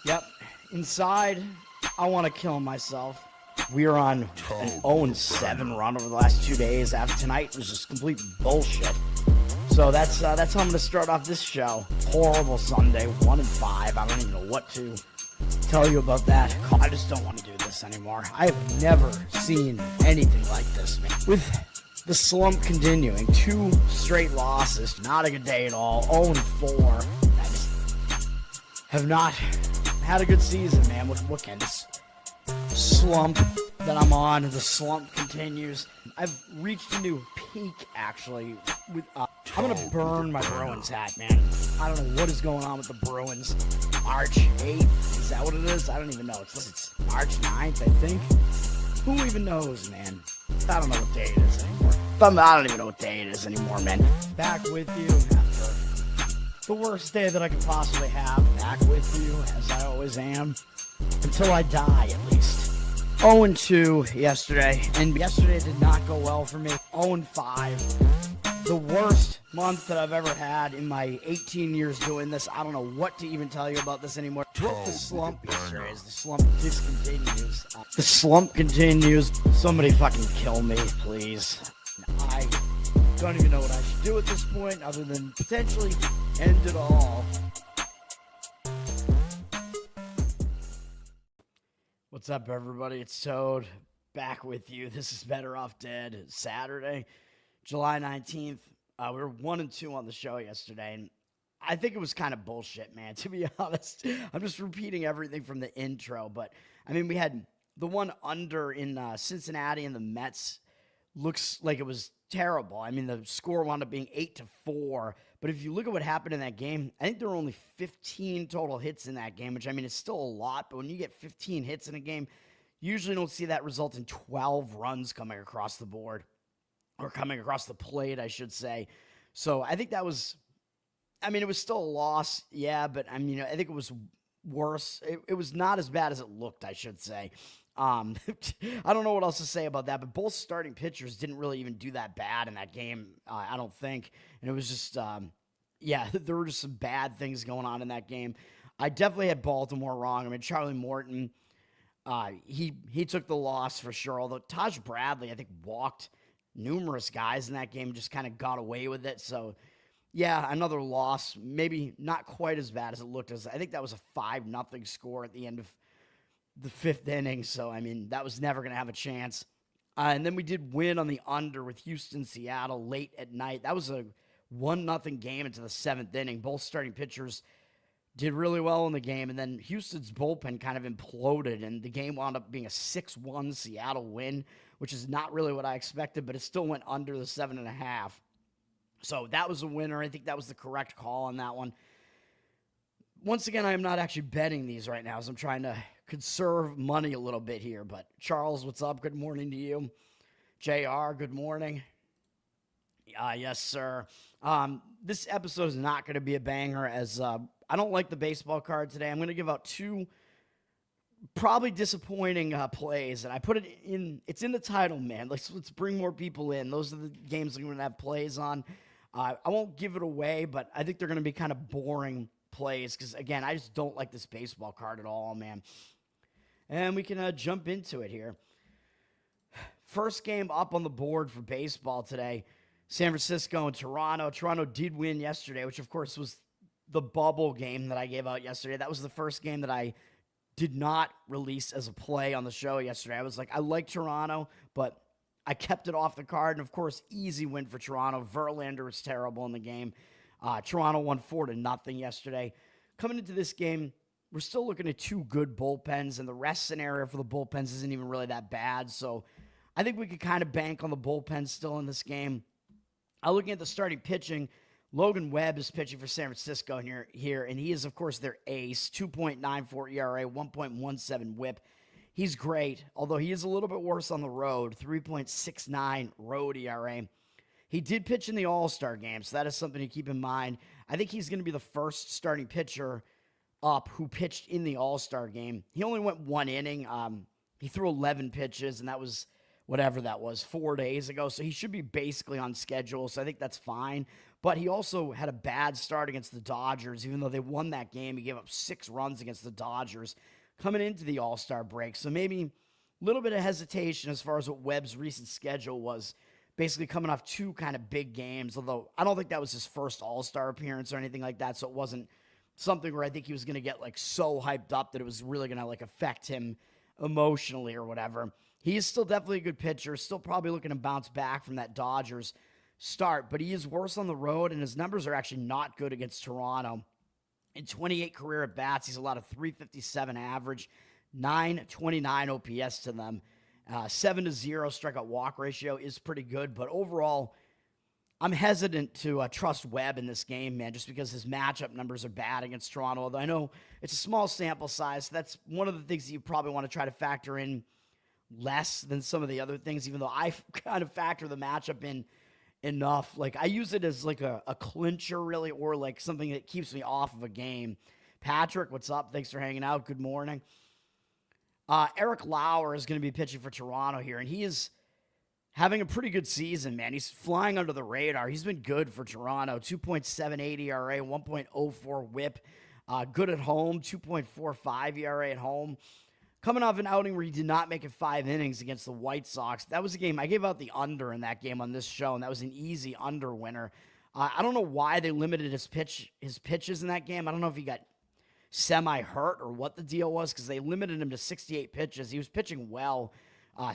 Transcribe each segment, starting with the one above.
Yep. Inside, I want to kill myself. We are on an 0-7 run over the last 2 days. After tonight was just complete bullshit. So that's how I'm going to start off this show. Horrible Sunday, 1-5. I don't even know what to tell you about that. I just don't want to do this anymore. I have never seen anything like this, man. With the slump continuing, 2 straight losses, not a good day at all. 0-4. I just have not had a good season, man. What can this slump that I'm on? The slump continues. I've reached a new peak, actually. I'm gonna burn my Bruins hat, man. I don't know what is going on with the Bruins. March 8th, is that what it is? I don't even know. It's March 9th, I think. Who even knows, man? I don't know what day it is anymore. I don't even know what day it is anymore, man. Back with you after the worst day that I could possibly have. Back with you, as I always am. Until I die, at least. 0-2 yesterday, and yesterday did not go well for me. 0-5. The worst month that I've ever had in my 18 years doing this. I don't know what to even tell you about this anymore. Broke the slump yesterday as the slump discontinues. The slump continues. Somebody fucking kill me, please. I don't even know what I should do at this point other than potentially end it all. What's up, everybody? It's Toad, back with you. This is Better Off Dead, Saturday, July 19th. We were 1-2 on the show yesterday, and I think it was kind of bullshit, man, to be honest. I'm just repeating everything from the intro, but, I mean, we had the one under in Cincinnati, and the Mets looks like it was terrible. I mean, the score wound up being 8-4, but if you look at what happened in that game, I think there were only 15 total hits in that game, which, I mean, it's still a lot, but when you get 15 hits in a game, you usually don't see that result in 12 runs coming across the board, or coming across the plate, I should say. So I think that was, I mean, it was still a loss, yeah, but, I mean, I think it was worse. It was not as bad as it looked, I should say. I don't know what else to say about that, but both starting pitchers didn't really even do that bad in that game, I don't think. And it was just, yeah, there were just some bad things going on in that game. I definitely had Baltimore wrong. I mean, Charlie Morton, he took the loss for sure, although Taj Bradley, I think, walked numerous guys in that game and just kind of got away with it. So, yeah, another loss, maybe not quite as bad as it looked. I think that was a 5-0 score at the end of the 5th inning, so, I mean, that was never going to have a chance. And then we did win on the under with Houston, Seattle late at night. That was a 1-0 game into the 7th inning. Both starting pitchers did really well in the game, and then Houston's bullpen kind of imploded, and the game wound up being a 6-1 Seattle win, which is not really what I expected, but it still went under the 7.5. So that was a winner. I think that was the correct call on that one. Once again, I am not actually betting these right now, as I'm trying to conserve money a little bit here. But Charles, what's up? Good morning to you. JR, good morning. Yes, sir. This episode is not going to be a banger, as I don't like the baseball card today. I'm going to give out 2 probably disappointing plays, and I put it in. It's in the title, man. Let's bring more people in. Those are the games I'm going to have plays on. I won't give it away, but I think they're going to be kind of boring plays because, again, I just don't like this baseball card at all, man. And we can jump into it here. First game up on the board for baseball today, San Francisco and Toronto. Toronto did win yesterday, which, of course, was the bubble game that I gave out yesterday. That was the first game that I did not release as a play on the show yesterday. I was like, I like Toronto, but I kept it off the card. And, of course, easy win for Toronto. Verlander was terrible in the game. Toronto won 4-0 yesterday. Coming into this game, we're still looking at 2 good bullpens, and the rest scenario for the bullpens isn't even really that bad. So I think we could kind of bank on the bullpen still in this game. Looking at the starting pitching, Logan Webb is pitching for San Francisco here, and he is, of course, their ace. 2.94 ERA, 1.17 whip. He's great, although he is a little bit worse on the road. 3.69 road ERA. He did pitch in the All-Star game, so that is something to keep in mind. I think he's going to be the first starting pitcher up who pitched in the All-Star game. He only went 1 inning. He threw 11 pitches, and that was whatever that was, 4 days ago. So he should be basically on schedule, so I think that's fine. But he also had a bad start against the Dodgers. Even though they won that game, he gave up 6 runs against the Dodgers coming into the All-Star break. So maybe a little bit of hesitation as far as what Webb's recent schedule was, basically coming off 2 kind of big games, although I don't think that was his first All-Star appearance or anything like that, so it wasn't something where I think he was going to get like so hyped up that it was really going to like affect him emotionally or whatever. He is still definitely a good pitcher, still probably looking to bounce back from that Dodgers start, but he is worse on the road, and his numbers are actually not good against Toronto. In 28 career at-bats, he's allowed a 357 average, 929 OPS to them. 7-0 strikeout walk ratio is pretty good, but overall, I'm hesitant to trust Webb in this game, man, just because his matchup numbers are bad against Toronto, although I know it's a small sample size, so that's one of the things that you probably want to try to factor in less than some of the other things, even though I kind of factor the matchup in enough. Like, I use it as like a clincher, really, or like something that keeps me off of a game. Patrick, what's up? Thanks for hanging out. Good morning. Eric Lauer is going to be pitching for Toronto here, and he is having a pretty good season, man. He's flying under the radar. He's been good for Toronto. 2.78 ERA, 1.04 whip. Good at home, 2.45 ERA at home. Coming off an outing where he did not make it 5 innings against the White Sox. That was a game, I gave out the under in that game on this show, and that was an easy under winner. I don't know why they limited his pitches in that game. I don't know if he got semi-hurt or what the deal was, because they limited him to 68 pitches. He was pitching well.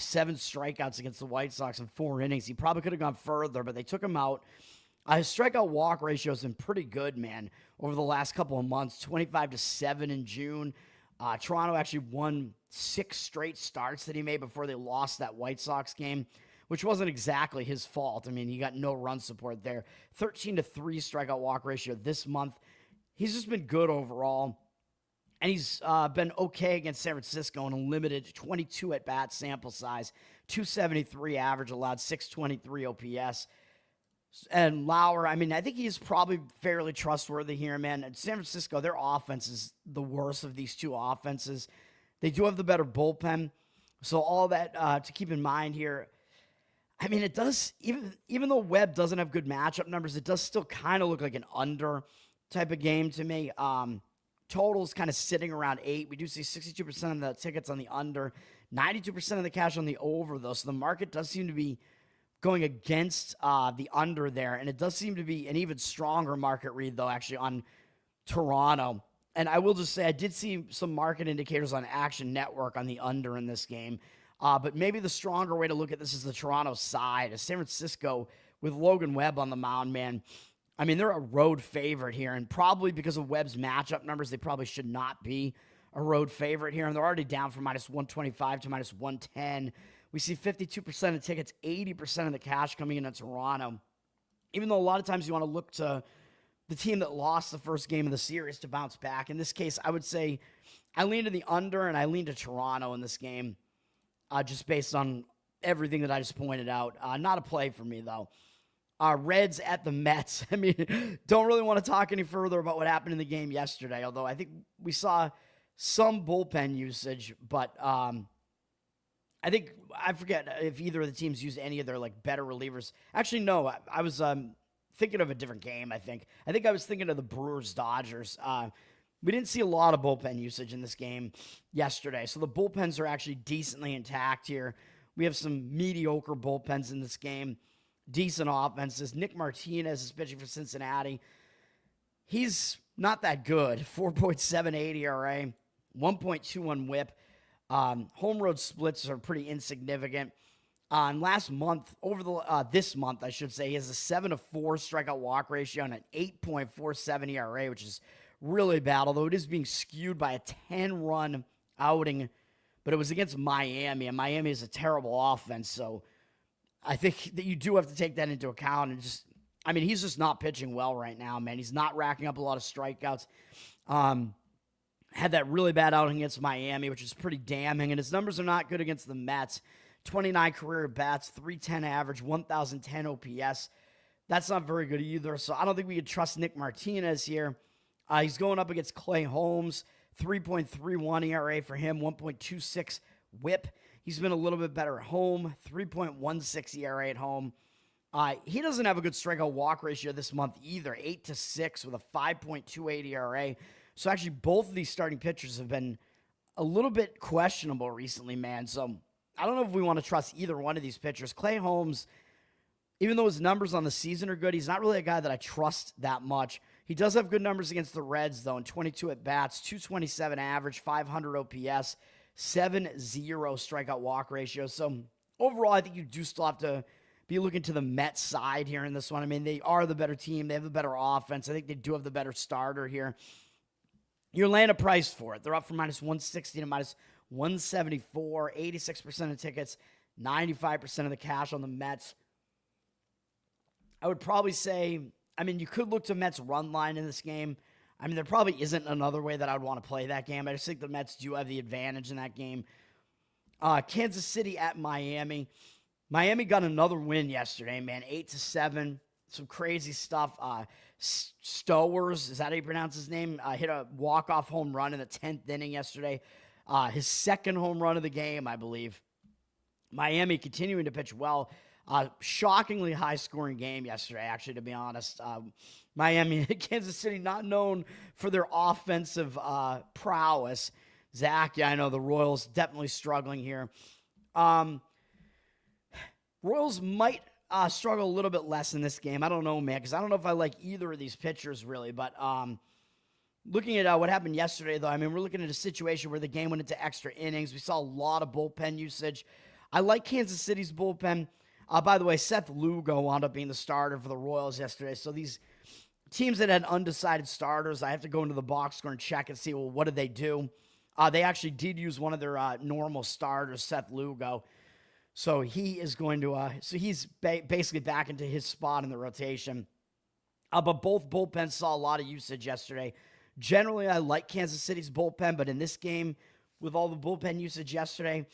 7 strikeouts against the White Sox in 4 innings. He probably could have gone further, but they took him out. His strikeout walk ratio has been pretty good, man, over the last couple of months. 25-7 in June. Toronto actually won 6 straight starts that he made before they lost that White Sox game, which wasn't exactly his fault. I mean, he got no run support there. 13-3 strikeout walk ratio this month. He's just been good overall. And he's been okay against San Francisco in a limited 22 at-bat sample size. 273 average allowed, 623 OPS. And Lauer, I mean, I think he's probably fairly trustworthy here, man. At San Francisco, their offense is the worst of these 2 offenses. They do have the better bullpen. So all that to keep in mind here. I mean, it does, even though Webb doesn't have good matchup numbers, it does still kind of look like an under type of game to me. Totals kind of sitting around 8. We do see 62% of the tickets on the under, 92% of the cash on the over, though. So the market does seem to be going against the under there, and it does seem to be an even stronger market read, though, actually, on Toronto. And I will just say I did see some market indicators on Action Network on the under in this game, but maybe the stronger way to look at this is the Toronto side. As San Francisco, with Logan Webb on the mound, man, I mean, they're a road favorite here, and probably because of Webb's matchup numbers, they probably should not be a road favorite here, and they're already down from -125 to -110. We see 52% of tickets, 80% of the cash coming in at Toronto. Even though a lot of times you want to look to the team that lost the first game of the series to bounce back. In this case, I would say I lean to the under, and I lean to Toronto in this game, just based on everything that I just pointed out. Not a play for me, though. Reds at the Mets. I mean, don't really want to talk any further about what happened in the game yesterday, although I think we saw some bullpen usage, but I forget if either of the teams used any of their like better relievers. Actually, no, I was thinking of a different game, I think. I was thinking of the Brewers-Dodgers. We didn't see a lot of bullpen usage in this game yesterday, so the bullpens are actually decently intact here. We have some mediocre bullpens in this game. Decent offenses. Nick Martinez is pitching for Cincinnati. He's not that good. 4.78 ERA, 1.21 whip. Home road splits are pretty insignificant. This month, I should say, he has a 7-4 strikeout walk ratio and an 8.47 ERA, which is really bad, although it is being skewed by a 10-run outing, but it was against Miami, and Miami is a terrible offense, so I think that you do have to take that into account. And he's just not pitching well right now, man. He's not racking up a lot of strikeouts. Had that really bad outing against Miami, which is pretty damning. And his numbers are not good against the Mets. 29 career bats, 310 average, 1,010 OPS. That's not very good either. So I don't think we could trust Nick Martinez here. He's going up against Clay Holmes, 3.31 ERA for him, 1.26 whip. He's been a little bit better at home, 3.16 ERA at home. He doesn't have a good strikeout walk ratio this month either, 8-6 with a 5.28 ERA. So actually, both of these starting pitchers have been a little bit questionable recently, man. So I don't know if we want to trust either one of these pitchers. Clay Holmes, even though his numbers on the season are good, he's not really a guy that I trust that much. He does have good numbers against the Reds, though, in 22 at-bats, 227 average, 500 OPS, 7-0 strikeout walk ratio. So overall, I think you do still have to be looking to the Mets side here in this one. I mean, they are the better team. They have the better offense. I think they do have the better starter here. You're laying a price for it. They're up from -160 to -174, 86% of tickets, 95% of the cash on the Mets. I would probably say, I mean, you could look to Mets run line in this game. I mean, there probably isn't another way that I would want to play that game. I just think the Mets do have the advantage in that game. Kansas City at Miami. Miami got another win yesterday, man, 8-7. Some crazy stuff. Stowers, is that how you pronounce his name? Hit a walk-off home run in the 10th inning yesterday. His second home run of the game, I believe. Miami continuing to pitch well. Shockingly high-scoring game yesterday, actually, to be honest. Miami, Kansas City, not known for their offensive prowess. Zach, yeah, I know the Royals definitely struggling here. Royals might struggle a little bit less in this game. I don't know, man, because I don't know if I like either of these pitchers, really. But looking at what happened yesterday, though, I mean, we're looking at a situation where the game went into extra innings. We saw a lot of bullpen usage. I like Kansas City's bullpen. By the way, Seth Lugo wound up being the starter for the Royals yesterday. So these teams that had undecided starters, I have to go into the box score and check and see, well, what did they do? They actually did use one of their normal starters, Seth Lugo. So he is going to, he's basically back into his spot in the rotation. But both bullpens saw a lot of usage yesterday. Generally, I like Kansas City's bullpen, but in this game, with all the bullpen usage yesterday,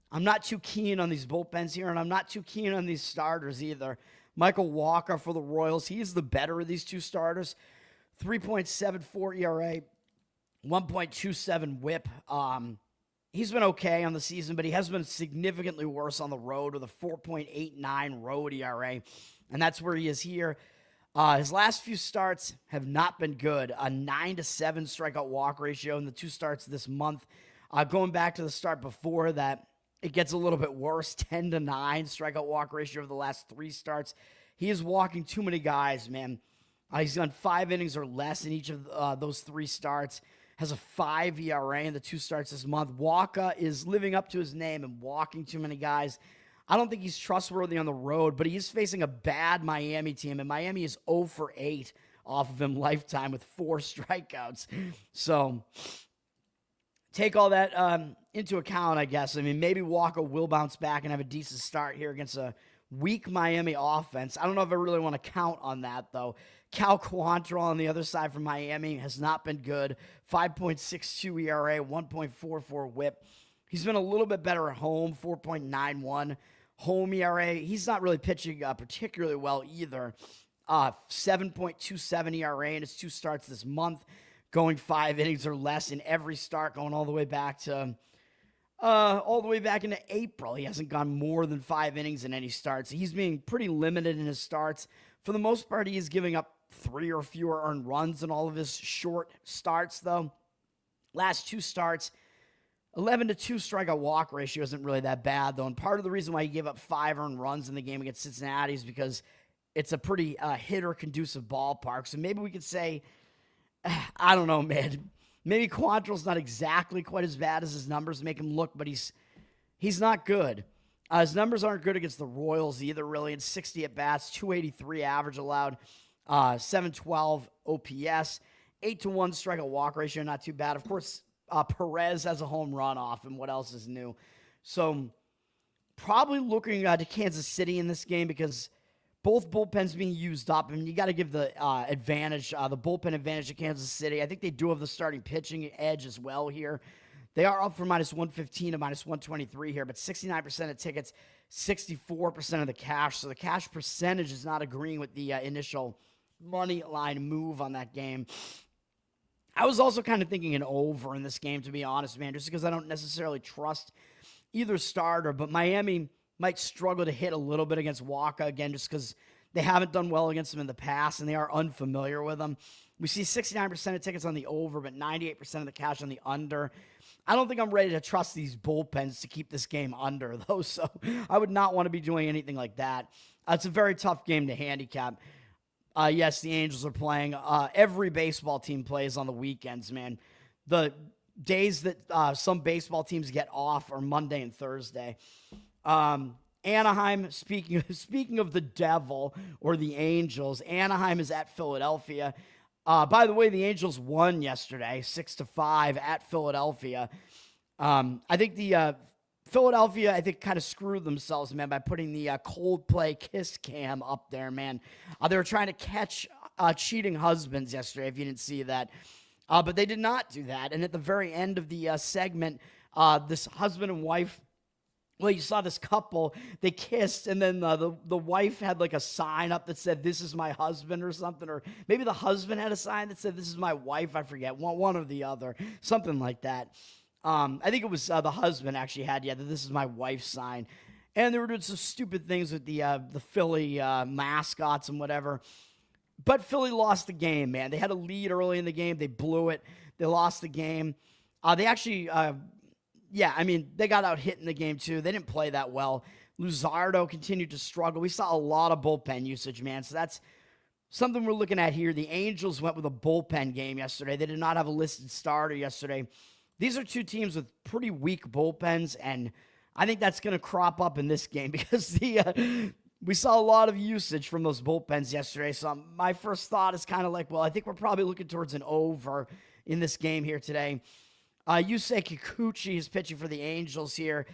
I'm not too keen on these bullpens here, and I'm not too keen on these starters either. Michael Walker for the Royals, he's the better of these two starters. 3.74 ERA, 1.27 whip. He's been okay on the season, but he has been significantly worse on the road with a 4.89 road ERA, and that's where he is here. His last few starts have not been good. A 9-7 strikeout walk ratio in the two starts this month. Going back to the start before that, it gets a little bit worse. 10-9 strikeout walk ratio over the last three starts. He is walking too many guys, man. He's done 5 innings or less in each of those three starts. Has a 5 ERA in the two starts this month. Walker is living up to his name and walking too many guys. I don't think he's trustworthy on the road, but he is facing a bad Miami team, and Miami is 0 for 8 off of him lifetime with 4 strikeouts. So take all that into account, I guess. I mean, maybe Walker will bounce back and have a decent start here against a weak Miami offense. I don't know if I really want to count on that, though. Cal Quantrill on the other side from Miami has not been good. 5.62 ERA, 1.44 whip. He's been a little bit better at home, 4.91 home ERA. He's not really pitching particularly well either. 7.27 ERA in his two starts this month, going 5 innings or less in every start, going all the way back to into April. He hasn't gone more than 5 innings in any starts. He's being pretty limited in his starts. For the most part, he is giving up 3 or fewer earned runs in all of his short starts, though. Last 2 starts, 11-2 strikeout walk ratio isn't really that bad, though. And part of the reason why he gave up 5 earned runs in the game against Cincinnati is because it's a pretty hitter-conducive ballpark. So maybe we could say, I don't know, man. Maybe Quantrill's not exactly quite as bad as his numbers make him look, but he's not good. His numbers aren't good against the Royals either, really. In 60 at-bats, 283 average allowed, 712 OPS, 8-1 strikeout walk ratio, not too bad. Of course, Perez has a home run off him. What else is new? So probably looking to Kansas City in this game because both bullpens being used up. I mean, you got to give the the bullpen advantage to Kansas City. I think they do have the starting pitching edge as well here. They are up from -115 to -123 here, but 69% of tickets, 64% of the cash. So the cash percentage is not agreeing with the initial money line move on that game. I was also kind of thinking an over in this game, to be honest, man, just because I don't necessarily trust either starter. But Miami might struggle to hit a little bit against Walker again, just because they haven't done well against him in the past and they are unfamiliar with him. We see 69% of tickets on the over, but 98% of the cash on the under. I don't think I'm ready to trust these bullpens to keep this game under, though, so I would not want to be doing anything like that. It's a very tough game to handicap. Yes, the Angels are playing. Every baseball team plays on the weekends, man. The days that some baseball teams get off are Monday and Thursday. Anaheim, speaking of the devil or the Angels, Anaheim is at Philadelphia. By the way, the Angels won yesterday, 6-5 at Philadelphia. I think the Philadelphia, kind of screwed themselves, man, by putting the Coldplay Kiss Cam up there, man. They were trying to catch cheating husbands yesterday, if you didn't see that. But they did not do that. And at the very end of the segment, this husband and wife, well, you saw this couple, they kissed, and then the wife had like a sign up that said, "This is my husband," or something, or maybe the husband had a sign that said, "This is my wife," I forget, one or the other, something like that. I think it was the husband actually had, that "This is my wife's" sign, and they were doing some stupid things with the Philly mascots and whatever, but Philly lost the game, man. They had a lead early in the game, they blew it, they lost the game. They actually... they got out hit in the game, too. They didn't play that well. Luzardo continued to struggle. We saw a lot of bullpen usage, man, so that's something we're looking at here. The Angels went with a bullpen game yesterday. They did not have a listed starter yesterday. These are two teams with pretty weak bullpens, and I think that's going to crop up in this game because we saw a lot of usage from those bullpens yesterday, so my first thought is kind of like, well, I think we're probably looking towards an over in this game here today. Yusei Kikuchi is pitching for the Angels here.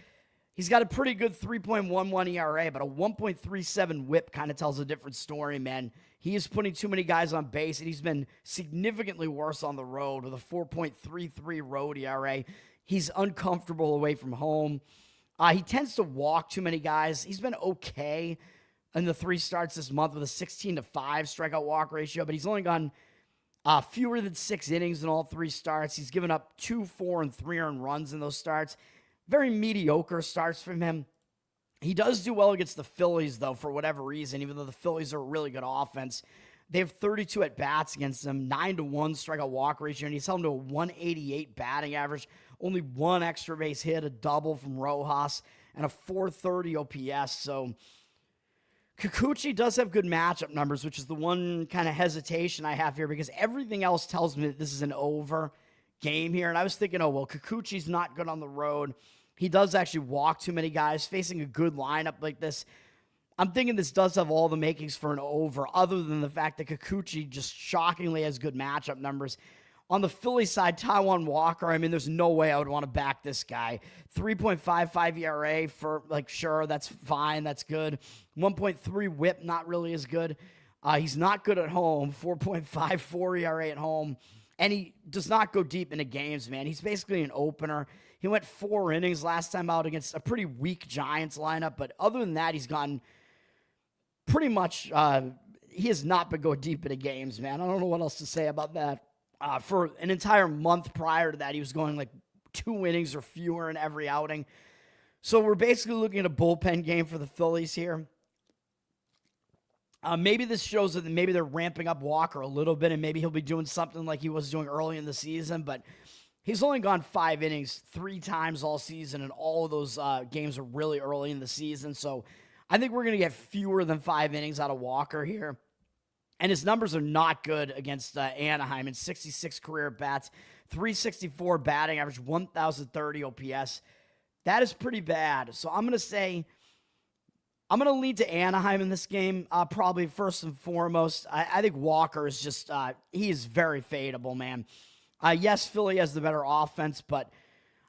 He's got a pretty good 3.11 ERA, but a 1.37 whip kind of tells a different story, man. He is putting too many guys on base, and he's been significantly worse on the road with a 4.33 road ERA. He's uncomfortable away from home. He tends to walk too many guys. He's been okay in the 3 starts this month with a 16-5 strikeout walk ratio, but he's only gone fewer than 6 innings in all 3 starts. He's given up 2, 4, and 3 earned runs in those starts. Very mediocre starts from him. He does do well against the Phillies, though, for whatever reason, even though the Phillies are a really good offense. They have 32 at-bats against them, 9-1 strikeout walk ratio, and he's held them to a 188 batting average, only 1 extra base hit, a double from Rojas, and a 430 OPS. So Kikuchi does have good matchup numbers, which is the one kind of hesitation I have here because everything else tells me that this is an over game here. And I was thinking, oh, well, Kikuchi's not good on the road. He does actually walk too many guys. Facing a good lineup like this, I'm thinking this does have all the makings for an over, other than the fact that Kikuchi just shockingly has good matchup numbers. On the Philly side, Taijuan Walker, there's no way I would want to back this guy. 3.55 ERA for, sure, that's fine, that's good. 1.3 whip, not really as good. He's not good at home, 4.54 ERA at home. And he does not go deep into games, man. He's basically an opener. He went 4 innings last time out against a pretty weak Giants lineup. But other than that, he's gone pretty much, he has not been going deep into games, man. I don't know what else to say about that. For an entire month prior to that, he was going 2 innings or fewer in every outing. So we're basically looking at a bullpen game for the Phillies here. Maybe this shows that maybe they're ramping up Walker a little bit, and maybe he'll be doing something like he was doing early in the season, but he's only gone 5 innings 3 times all season, and all of those games are really early in the season. So I think we're going to get fewer than 5 innings out of Walker here. And his numbers are not good against Anaheim in 66 career bats, 364 batting average, 1,030 OPS. That is pretty bad. So I'm going to say, I'm going to lead to Anaheim in this game, probably first and foremost. I think Walker is just, he is very fadeable, man. Yes, Philly has the better offense, but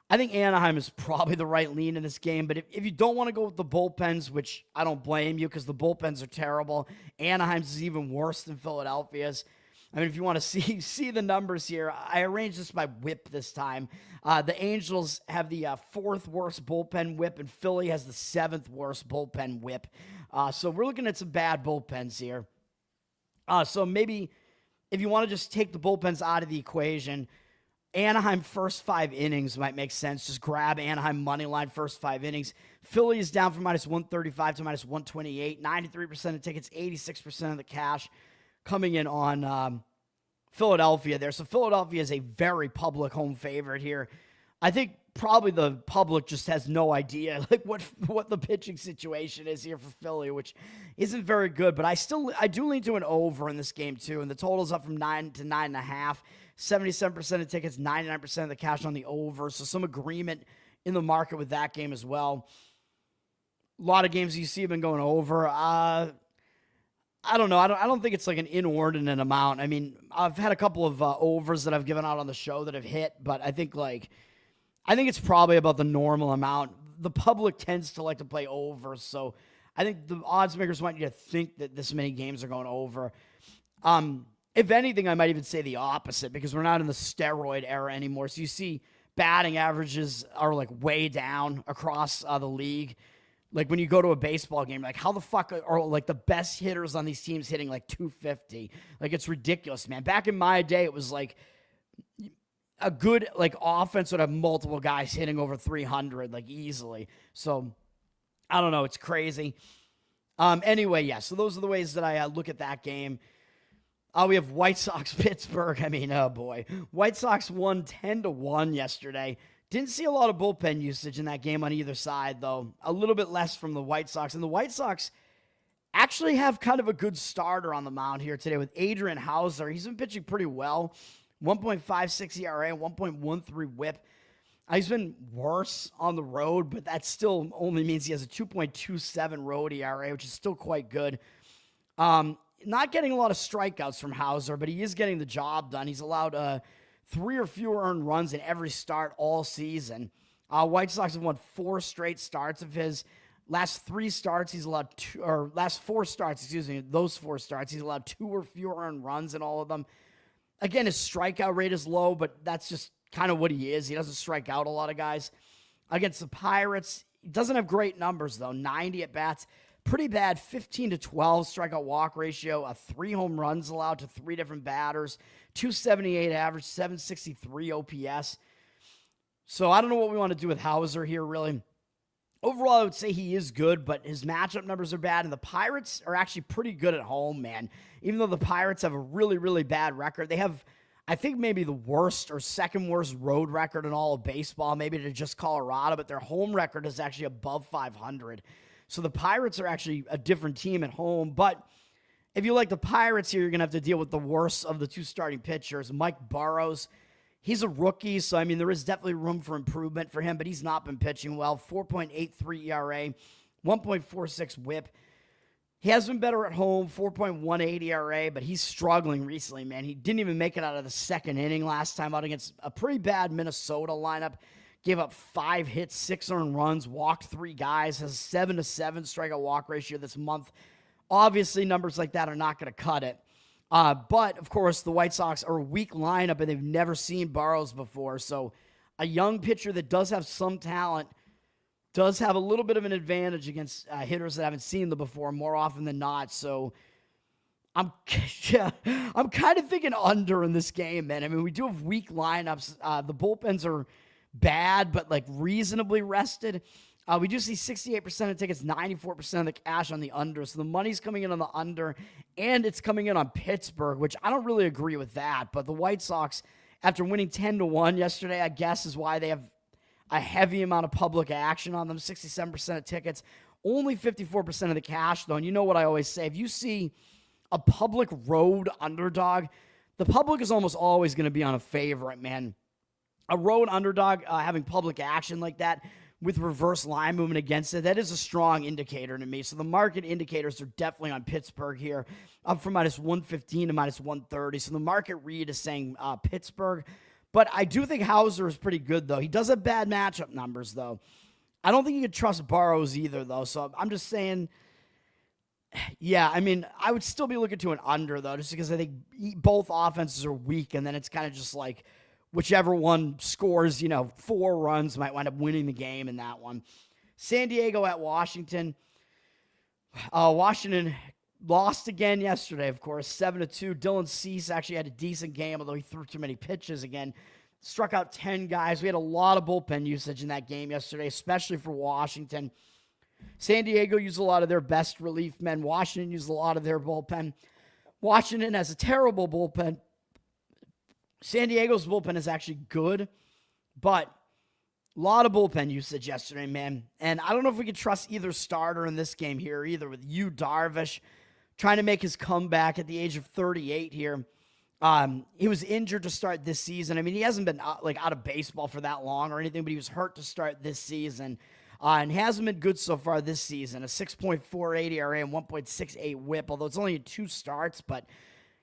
I think Anaheim is probably the right lean in this game. But if you don't want to go with the bullpens, which I don't blame you because the bullpens are terrible, Anaheim's is even worse than Philadelphia's. If you want to see the numbers here, I arranged this by whip this time. The Angels have the 4th worst bullpen whip, and Philly has the 7th worst bullpen whip. So we're looking at some bad bullpens here. So maybe if you want to just take the bullpens out of the equation, Anaheim first 5 innings might make sense. Just grab Anaheim money line first 5 innings. Philly is down from -135 to -128. 93% of tickets, 86% of the cash coming in on Philadelphia there. So Philadelphia is a very public home favorite here. I think probably the public just has no idea like what the pitching situation is here for Philly, which isn't very good. But I do lean to an over in this game too, and the total's up from 9 to 9.5. 77% of tickets, 99% of the cash on the over. So some agreement in the market with that game as well. A lot of games you see have been going over. I don't know. I don't think it's like an inordinate amount. I mean, I've had a couple of overs that I've given out on the show that have hit, but I think it's probably about the normal amount. The public tends to like to play over, so I think the odds makers want you to think that this many games are going over. If anything, I might even say the opposite because we're not in the steroid era anymore. So you see batting averages are like way down across the league. Like when you go to a baseball game, like how the fuck are like the best hitters on these teams hitting like 250? Like it's ridiculous, man. Back in my day, it was like a good like offense would have multiple guys hitting over 300 like easily. So I don't know. It's crazy. Anyway, yeah. So those are the ways that I look at that game. We have White Sox Pittsburgh. I mean, oh boy. White Sox won 10-1 yesterday. Didn't see a lot of bullpen usage in that game on either side, though. A little bit less from the White Sox. And the White Sox actually have kind of a good starter on the mound here today with Adrian Hauser. He's been pitching pretty well. 1.56 ERA, 1.13 whip. He's been worse on the road, but that still only means he has a 2.27 road ERA, which is still quite good. Not getting a lot of strikeouts from Hauser, but he is getting the job done. He's allowed 3 or fewer earned runs in every start all season. White Sox have won 4 straight starts of his. Last 3 starts, he's allowed last 4 starts, those 4 starts, he's allowed 2 or fewer earned runs in all of them. Again, his strikeout rate is low, but that's just kind of what he is. He doesn't strike out a lot of guys. Against the Pirates, he doesn't have great numbers, though. 90 at-bats. Pretty bad 15-12 strikeout walk ratio. 3 home runs allowed to 3 different batters. 278 average, 763 OPS. So I don't know what we want to do with Hauser here, really. Overall, I would say he is good, but his matchup numbers are bad, and the Pirates are actually pretty good at home, man. Even though the Pirates have a really, really bad record, they have, I think, maybe the worst or second worst road record in all of baseball, maybe to just Colorado, but their home record is actually above 500. So the Pirates are actually a different team at home, but if you like the Pirates here, you're going to have to deal with the worst of the 2 starting pitchers. Mike Burrows, he's a rookie, so, I mean, there is definitely room for improvement for him, but he's not been pitching well. 4.83 ERA, 1.46 whip. He has been better at home, 4.18 ERA, but he's struggling recently, man. He didn't even make it out of the second inning last time out against a pretty bad Minnesota lineup. Gave up 5 hits, 6 earned runs, walked 3 guys, has 7-7 strikeout walk ratio this month. Obviously, numbers like that are not going to cut it. But, of course, the White Sox are a weak lineup, and they've never seen Burrows before. So a young pitcher that does have some talent does have a little bit of an advantage against hitters that haven't seen them before more often than not. So I'm kind of thinking under in this game, man. I mean, we do have weak lineups. The bullpens are bad, but like reasonably rested. We do see 68% of tickets, 94% of the cash on the under. So the money's coming in on the under, and it's coming in on Pittsburgh, which I don't really agree with that. But the White Sox, after winning 10-1 yesterday, I guess is why they have a heavy amount of public action on them. 67% of tickets, only 54% of the cash, though. And you know what I always say, if you see a public road underdog, the public is almost always going to be on a favorite, man. A road underdog having public action like that with reverse line movement against it, that is a strong indicator to me. So the market indicators are definitely on Pittsburgh here, up from -115 to -130. So the market read is saying Pittsburgh. But I do think Hauser is pretty good, though. He does have bad matchup numbers, though. I don't think you could trust Burrows either, though. So I'm just saying, yeah, I mean, I would still be looking to an under, though, just because I think both offenses are weak, and then it's kind of just like whichever one scores, 4 runs might wind up winning the game in that one. San Diego at Washington. Washington lost again yesterday, of course, 7-2. Dylan Cease actually had a decent game, although he threw too many pitches again. struck out 10 guys. We had a lot of bullpen usage in that game yesterday, especially for Washington. San Diego used a lot of their best relief men. Washington used a lot of their bullpen. Washington has a terrible bullpen. San Diego's bullpen is actually good, but a lot of bullpen usage yesterday, man. And I don't know if we could trust either starter in this game here, either with Yu Darvish trying to make his comeback at the age of 38 here. He was injured to start this season. I mean, he hasn't been out of baseball for that long or anything, but he was hurt to start this season. And hasn't been good so far this season. A 6.48 ERA and 1.68 whip, although it's only 2 starts, but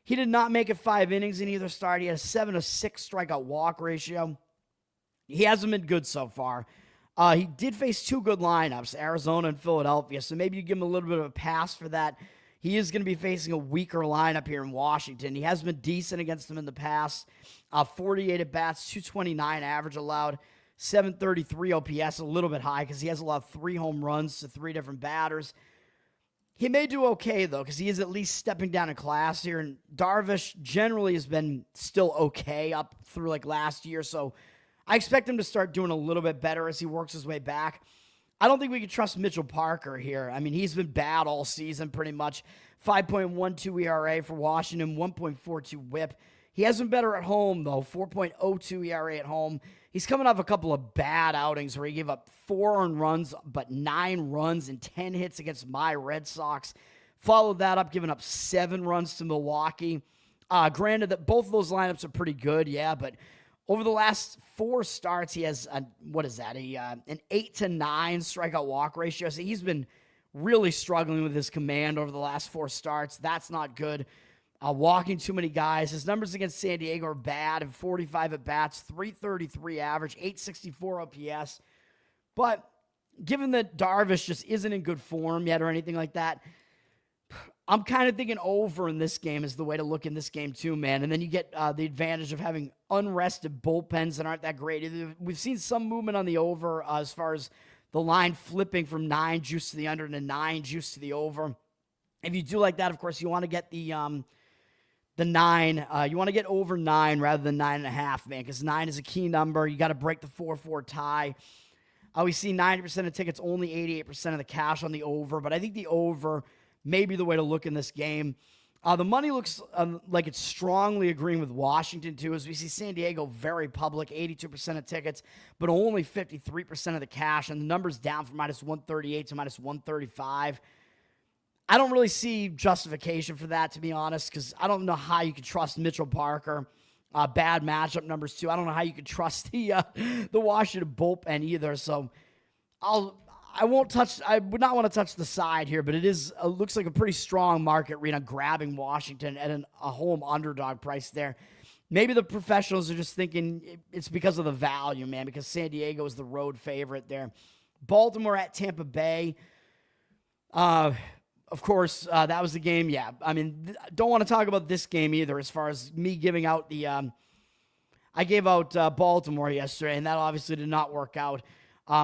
he did not make it 5 innings in either start. He had a 7-6 strikeout walk ratio. He hasn't been good so far. He did face 2 good lineups, Arizona and Philadelphia, so maybe you give him a little bit of a pass for that. He is going to be facing a weaker lineup here in Washington. He has been decent against them in the past. 48 at-bats, 229 average allowed, 733 OPS, a little bit high because he has allowed 3 home runs to 3 different batters. He may do okay, though, because he is at least stepping down in class here. And Darvish generally has been still okay up through last year, so I expect him to start doing a little bit better as he works his way back. I don't think we can trust Mitchell Parker here. I mean, he's been bad all season pretty much. 5.12 ERA for Washington, 1.42 whip. He has been better at home, though, 4.02 ERA at home. He's coming off a couple of bad outings where he gave up 4 earned runs, but 9 runs and 10 hits against my Red Sox. Followed that up, giving up 7 runs to Milwaukee. Granted that both of those lineups are pretty good, yeah, but over the last 4 starts, he has an 8 to 9 strikeout walk ratio. So he's been really struggling with his command over the last 4 starts. That's not good. Walking too many guys. His numbers against San Diego are bad. And 45 at bats, 333 average, 864 OPS. But given that Darvish just isn't in good form yet or anything like that, I'm kind of thinking over in this game is the way to look in this game too, man. And then you get the advantage of having unrested bullpens that aren't that great. We've seen some movement on the over as far as the line flipping from 9 juice to the under to 9 juice to the over. If you do like that, of course, you want to get the 9. You want to get over 9 rather than 9.5, man, because 9 is a key number. You got to break the 4-4 tie. We see 90% of tickets, only 88% of the cash on the over, but I think the over may be the way to look in this game. The money looks like it's strongly agreeing with Washington, too, as we see San Diego very public, 82% of tickets, but only 53% of the cash, and the number's down from -138 to -135. I don't really see justification for that, to be honest, because I don't know how you could trust Mitchell Parker. Bad matchup numbers, too. I don't know how you could trust the Washington bullpen either, so I would not want to touch the side here, but it looks like a pretty strong market read on grabbing Washington at a home underdog price there. Maybe the professionals are just thinking it's because of the value, man, because San Diego is the road favorite there. Baltimore at Tampa Bay. Of course, that was the game. Yeah, I mean, don't want to talk about this game either as far as me giving out I gave out Baltimore yesterday, and that obviously did not work out.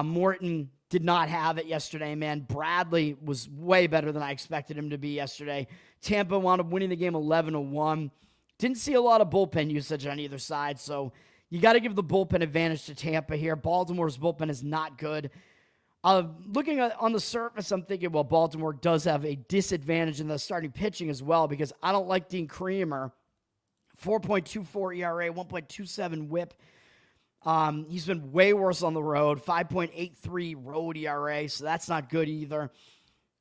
Morton did not have it yesterday, man. Bradley was way better than I expected him to be yesterday. Tampa wound up winning the game 11-1. Didn't see a lot of bullpen usage on either side, so you got to give the bullpen advantage to Tampa here. Baltimore's bullpen is not good. Looking on the surface, I'm thinking, well, Baltimore does have a disadvantage in the starting pitching as well because I don't like Dean Kremer. 4.24 ERA, 1.27 whip. He's been way worse on the road, 5.83 road ERA, so that's not good either.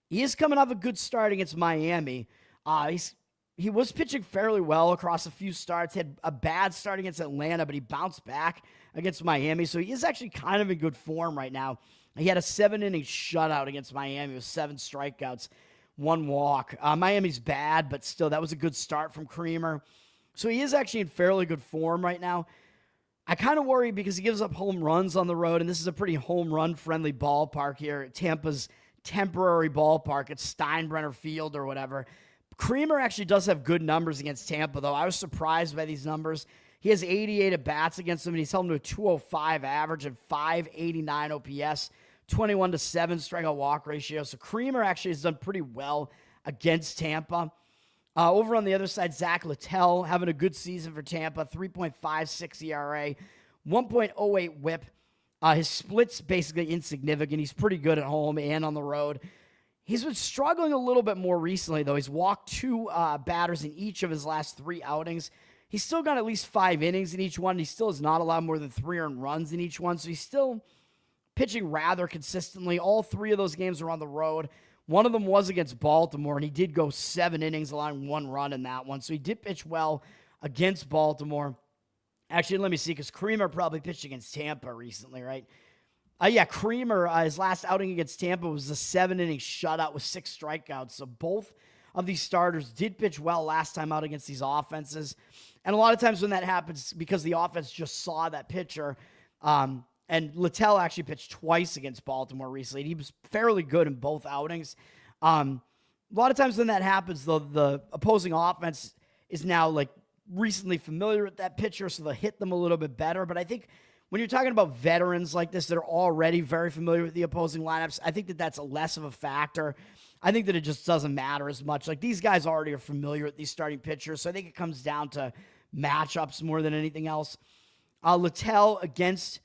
He is coming off a good start against Miami. He was pitching fairly well across a few starts, had a bad start against Atlanta, but he bounced back against Miami, so he is actually kind of in good form right now. He had a 7-inning shutout against Miami with 7 strikeouts, 1 walk. Miami's bad, but still, that was a good start from Kremer. So he is actually in fairly good form right now. I kind of worry because he gives up home runs on the road, and this is a pretty home run-friendly ballpark here at Tampa's temporary ballpark at Steinbrenner Field or whatever. Kremer actually does have good numbers against Tampa, though. I was surprised by these numbers. He has 88 at-bats against them, and he's held him to a 205 average and 589 OPS, 21-7 strikeout walk ratio. So Kremer actually has done pretty well against Tampa. Over on the other side, Zach Littell having a good season for Tampa, 3.56 ERA, 1.08 whip. His split's basically insignificant. He's pretty good at home and on the road. He's been struggling a little bit more recently, though. He's walked 2 batters in each of his last 3 outings. He's still got at least 5 innings in each one. He still has not allowed more than 3 earned runs in each one, so he's still pitching rather consistently. All 3 of those games are on the road. One of them was against Baltimore, and he did go 7 innings, allowing 1 run in that one. So he did pitch well against Baltimore. Actually, let me see, because Creamer probably pitched against Tampa recently, right? Yeah, Creamer, his last outing against Tampa was a 7-inning shutout with 6 strikeouts. So both of these starters did pitch well last time out against these offenses. And a lot of times when that happens, because the offense just saw that pitcher, and Littell actually pitched twice against Baltimore recently. He was fairly good in both outings. A lot of times when that happens, though, the opposing offense is now like recently familiar with that pitcher, so they'll hit them a little bit better. But I think when you're talking about veterans like this that are already very familiar with the opposing lineups, I think that that's less of a factor. I think that it just doesn't matter as much. Like, these guys already are familiar with these starting pitchers, so I think it comes down to matchups more than anything else. Littell against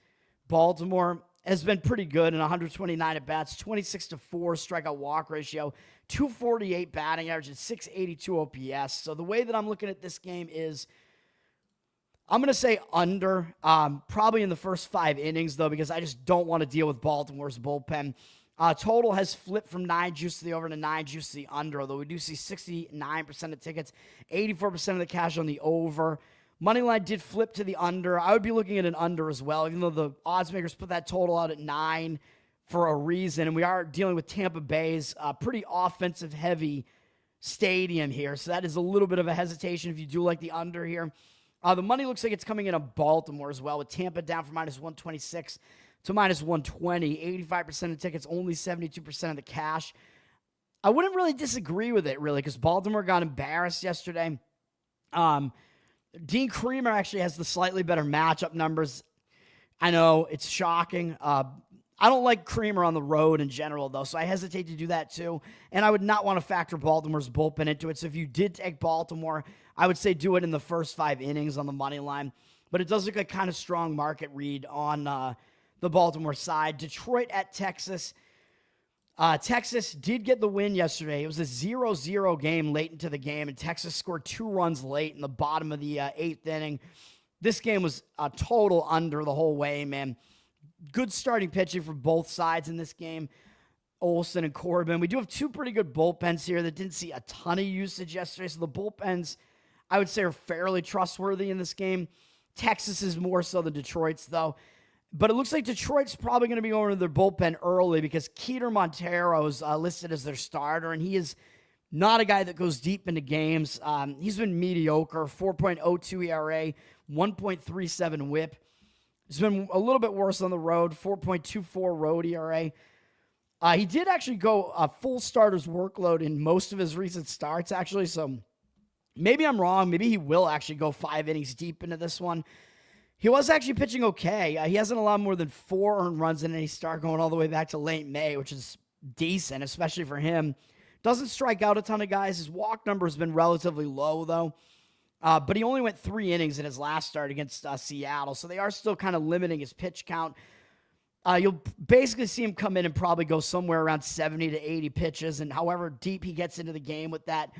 Baltimore has been pretty good in 129 at-bats, 26-4 strikeout walk ratio, 248 batting average, and 682 OPS. So the way that I'm looking at this game is I'm going to say under, probably in the first 5 innings, though, because I just don't want to deal with Baltimore's bullpen. Total has flipped from 9 juice to the over to 9 juice to the under, although we do see 69% of tickets, 84% of the cash on the over. Moneyline did flip to the under. I would be looking at an under as well, even though the odds makers put that total out at 9 for a reason. And we are dealing with Tampa Bay's pretty offensive-heavy stadium here, so that is a little bit of a hesitation if you do like the under here. The money looks like it's coming in on Baltimore as well, with Tampa down from -126 to -120. 85% of tickets, only 72% of the cash. I wouldn't really disagree with it, really, because Baltimore got embarrassed yesterday. Dean Creamer actually has the slightly better matchup numbers. I know, it's shocking. I don't like Creamer on the road in general, though, so I hesitate to do that too. And I would not want to factor Baltimore's bullpen into it. So if you did take Baltimore, I would say do it in the first 5 innings on the money line. But it does look like kind of strong market read on the Baltimore side. Detroit at Texas. Texas did get the win yesterday. It was a 0-0 game late into the game, and Texas scored 2 runs late in the bottom of the 8th inning. This game was a total under the whole way, man. Good starting pitching for both sides in this game, Olsen and Corbin. We do have 2 pretty good bullpens here that didn't see a ton of usage yesterday, so the bullpens, I would say, are fairly trustworthy in this game. Texas is more so than Detroit's, though. But it looks like Detroit's probably going to be going to their bullpen early because Keter Montero is listed as their starter, and he is not a guy that goes deep into games. He's been mediocre, 4.02 ERA, 1.37 whip. He's been a little bit worse on the road, 4.24 road ERA. He did actually go a full starter's workload in most of his recent starts, actually, so maybe I'm wrong. Maybe he will actually go 5 innings deep into this one. He was actually pitching okay. He hasn't allowed more than 4 earned runs in any start going all the way back to late May, which is decent, especially for him. Doesn't strike out a ton of guys. His walk number has been relatively low, though. But he only went 3 innings in his last start against Seattle, so they are still kind of limiting his pitch count. You'll basically see him come in and probably go somewhere around 70 to 80 pitches, and however deep he gets into the game with that,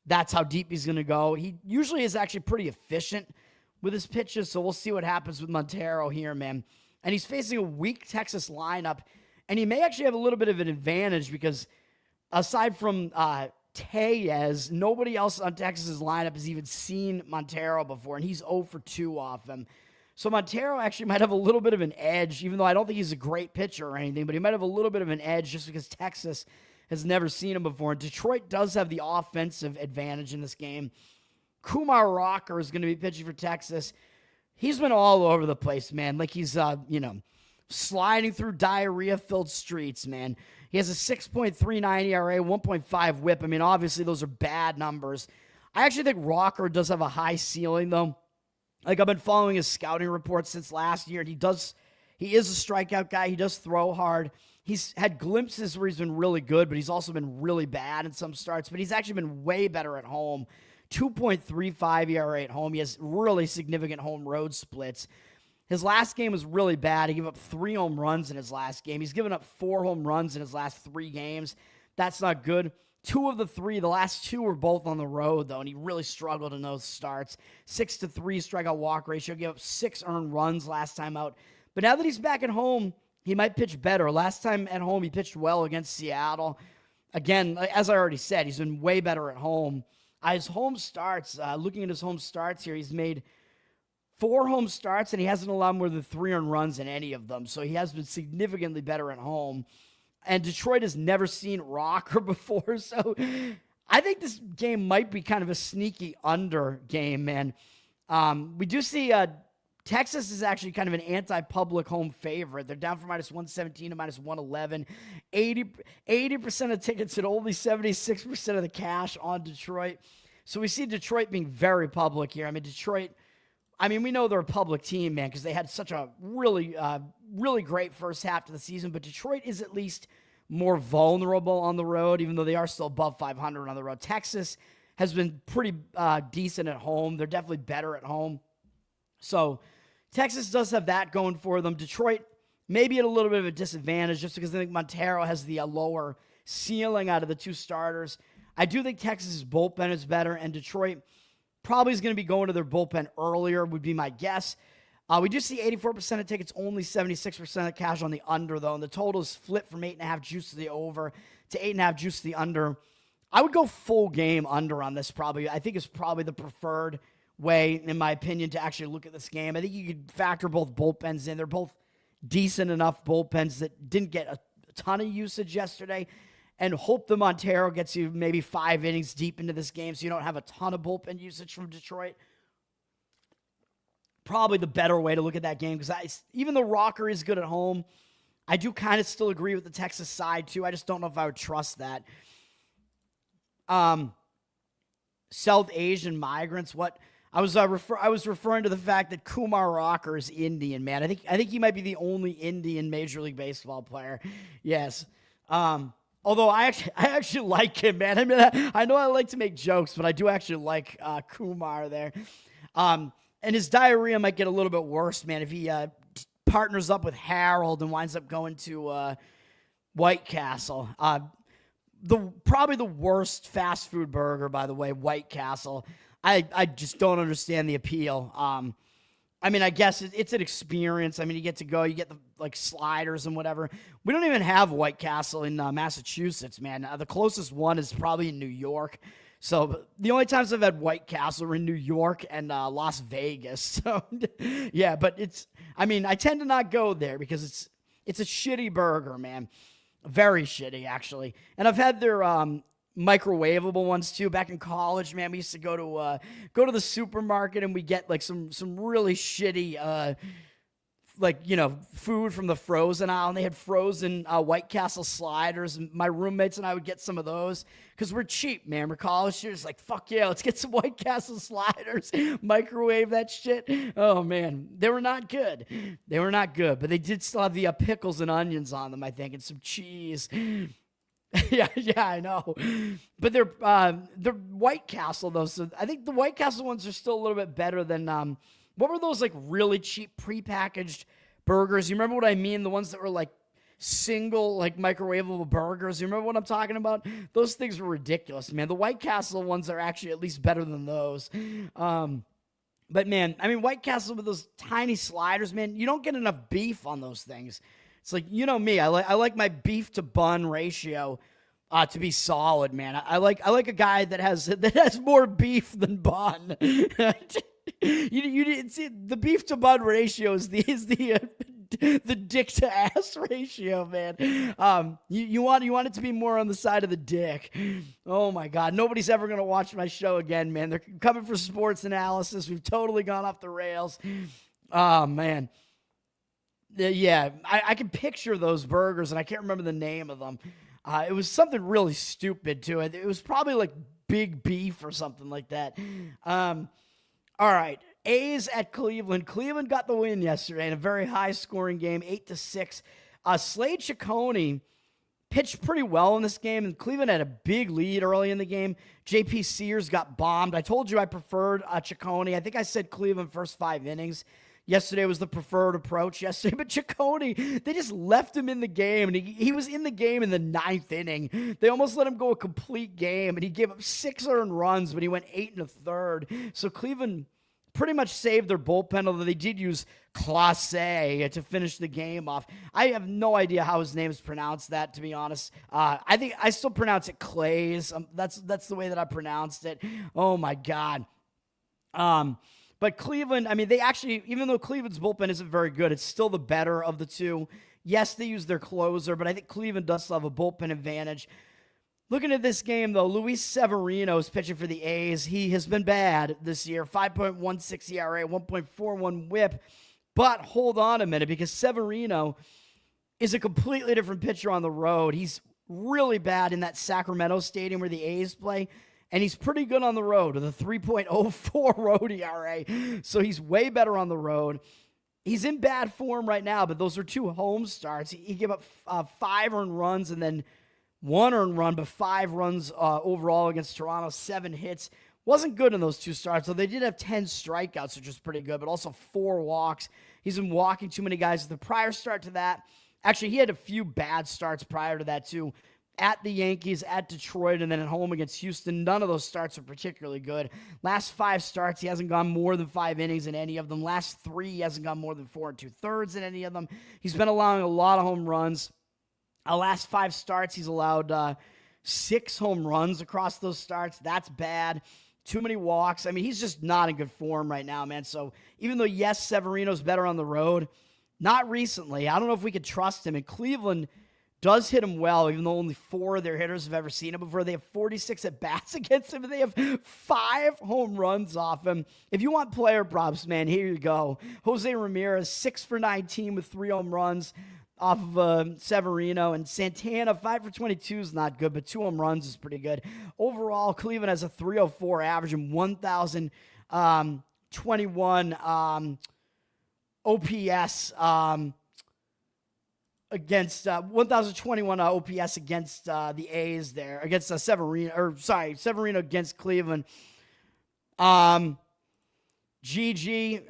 that's how deep he's going to go. He usually is actually pretty efficient with his pitches, so we'll see what happens with Montero here, man. And he's facing a weak Texas lineup, and he may actually have a little bit of an advantage because aside from Tellez, nobody else on Texas's lineup has even seen Montero before, and he's 0 for 2 off him. So Montero actually might have a little bit of an edge, even though I don't think he's a great pitcher or anything, but he might have a little bit of an edge just because Texas has never seen him before. And Detroit does have the offensive advantage in this game. Kumar Rocker is going to be pitching for Texas. He's been all over the place, man. Like he's, sliding through diarrhea-filled streets, man. He has a 6.39 ERA, 1.5 whip. I mean, obviously, those are bad numbers. I actually think Rocker does have a high ceiling, though. Like, I've been following his scouting reports since last year, and he is a strikeout guy. He does throw hard. He's had glimpses where he's been really good, but he's also been really bad in some starts. But he's actually been way better at home. 2.35 ERA at home. He has really significant home road splits. His last game was really bad. He gave up 3 home runs in his last game. He's given up 4 home runs in his last 3 games. That's not good. 2 of the 3, the last 2 were both on the road, though, and he really struggled in those starts. 6-3 strikeout walk ratio. Gave up 6 earned runs last time out. But now that he's back at home, he might pitch better. Last time at home, he pitched well against Seattle. Again, as I already said, he's been way better at home. His home starts, looking at his home starts here, he's made 4 home starts, and he hasn't allowed more than 3 earned runs in any of them. So he has been significantly better at home. And Detroit has never seen Rocker before. So I think this game might be kind of a sneaky under game, man. We do see Texas is actually kind of an anti-public home favorite. They're down from -117 to -111. 80% of tickets and only 76% of the cash on Detroit. So we see Detroit being very public here. I mean, Detroit, we know they're a public team, man, because they had such a really, really great first half to the season. But Detroit is at least more vulnerable on the road, even though they are still above 500 on the road. Texas has been pretty decent at home. They're definitely better at home. So Texas does have that going for them. Detroit maybe at a little bit of a disadvantage just because I think Montero has the lower ceiling out of the 2 starters. I do think Texas's bullpen is better, and Detroit probably is going to be going to their bullpen earlier, would be my guess. We do see 84% of tickets, only 76% of cash on the under, though, and the total is flipped from 8.5 juice to the over to 8.5 juice to the under. I would go full game under on this probably. I think it's probably the preferred way, in my opinion, to actually look at this game. I think you could factor both bullpens in. They're both decent enough bullpens that didn't get a ton of usage yesterday, and hope the Montero gets you maybe 5 innings deep into this game so you don't have a ton of bullpen usage from Detroit. Probably the better way to look at that game, because even though Rocker is good at home, I do kind of still agree with the Texas side too. I just don't know if I would trust that. South Asian migrants. What I was referring to the fact that Kumar Rocker is Indian, man. I think he might be the only Indian Major League Baseball player. Yes. Although I actually like him, man. I mean, I know I like to make jokes, but I do actually like Kumar there. And his diarrhea might get a little bit worse, man, if he partners up with Harold and winds up going to White Castle. Probably the worst fast food burger, by the way, White Castle. I just don't understand the appeal. I guess it's an experience. You get to go, you get the sliders and whatever. We don't even have White Castle in Massachusetts, man. The closest one is probably in New York. So the only times I've had White Castle are in New York and Las Vegas. So yeah, but I tend to not go there because it's a shitty burger, man. Very shitty, actually. And I've had their microwavable ones too. Back in college, man, we used to go to the supermarket and we get some really shitty food from the frozen aisle, and they had frozen White Castle sliders, and my roommates and I would get some of those because we're cheap, man. We're college students, fuck yeah, let's get some White Castle sliders, microwave that shit. Oh man, they were not good. But they did still have the pickles and onions on them, I think, and some cheese. yeah, I know. But they're White Castle though, so I think the White Castle ones are still a little bit better than what were those really cheap prepackaged burgers? You remember what I mean? The ones that were single microwavable burgers. You remember what I'm talking about? Those things were ridiculous, man. The White Castle ones are actually at least better than those. But man, White Castle with those tiny sliders, man, you don't get enough beef on those things. It's me. I like my beef to bun ratio to be solid, man. I like a guy that has more beef than bun. You didn't see the beef to bun ratio is the dick to ass ratio, man. You want it to be more on the side of the dick. Oh my God, nobody's ever gonna watch my show again, man. They're coming for sports analysis. We've totally gone off the rails. Oh man, yeah. I can picture those burgers, and I can't remember the name of them. It was something really stupid too. It was probably big beef or something like that. All right, A's at Cleveland. Cleveland got the win yesterday in a very high-scoring game, 8-6. Slade Ciccone pitched pretty well in this game, and Cleveland had a big lead early in the game. J.P. Sears got bombed. I told you I preferred Ciccone. I think I said Cleveland first 5 innings. yesterday was the preferred approach yesterday, but Ciccone, they just left him in the game, and he was in the game in the 9th inning. They almost let him go a complete game, and he gave up 6 earned runs, but he went 8 1/3. So Cleveland pretty much saved their bullpen, although they did use Clase to finish the game off. I have no idea how his name is pronounced, that, to be honest. I think I still pronounce it Clays. That's the way that I pronounced it. Oh, my God. But Cleveland, I mean, they actually, even though Cleveland's bullpen isn't very good, it's still the better of the two. Yes, they use their closer, but I think Cleveland does still have a bullpen advantage. Looking at this game, though, Luis Severino is pitching for the A's. He has been bad this year, 5.16 ERA, 1.41 whip. But hold on a minute, because Severino is a completely different pitcher on the road. He's really bad in that Sacramento stadium where the A's play, and he's pretty good on the road with a 3.04 road ERA. So he's way better on the road. He's in bad form right now, but those are 2 home starts. He gave up 5 earned runs and then 1 earned run, but 5 runs overall against Toronto, 7 hits. Wasn't good in those 2 starts, so they did have 10 strikeouts, which was pretty good, but also 4 walks. He's been walking too many guys. The prior start to that, actually, he had a few bad starts prior to that, too. At the Yankees, at Detroit, and then at home against Houston. None of those starts are particularly good. Last 5 starts, he hasn't gone more than 5 innings in any of them. Last 3, he hasn't gone more than 4 2/3 in any of them. He's been allowing a lot of home runs. Last 5 starts, he's allowed 6 home runs across those starts. That's bad. Too many walks. I mean, he's just not in good form right now, man. So even though, yes, Severino's better on the road, not recently. I don't know if we could trust him. And Cleveland does hit him well, even though only 4 of their hitters have ever seen him before. They have 46 at-bats against him, and they have 5 home runs off him. If you want player props, man, here you go. Jose Ramirez, 6 for 19 with 3 home runs off of Severino. And Santana, 5 for 22 is not good, but 2 home runs is pretty good. Overall, Cleveland has a 304 average and 1,021 OPS against 1,021 OPS against the A's there, against Severino against Cleveland. Gigi,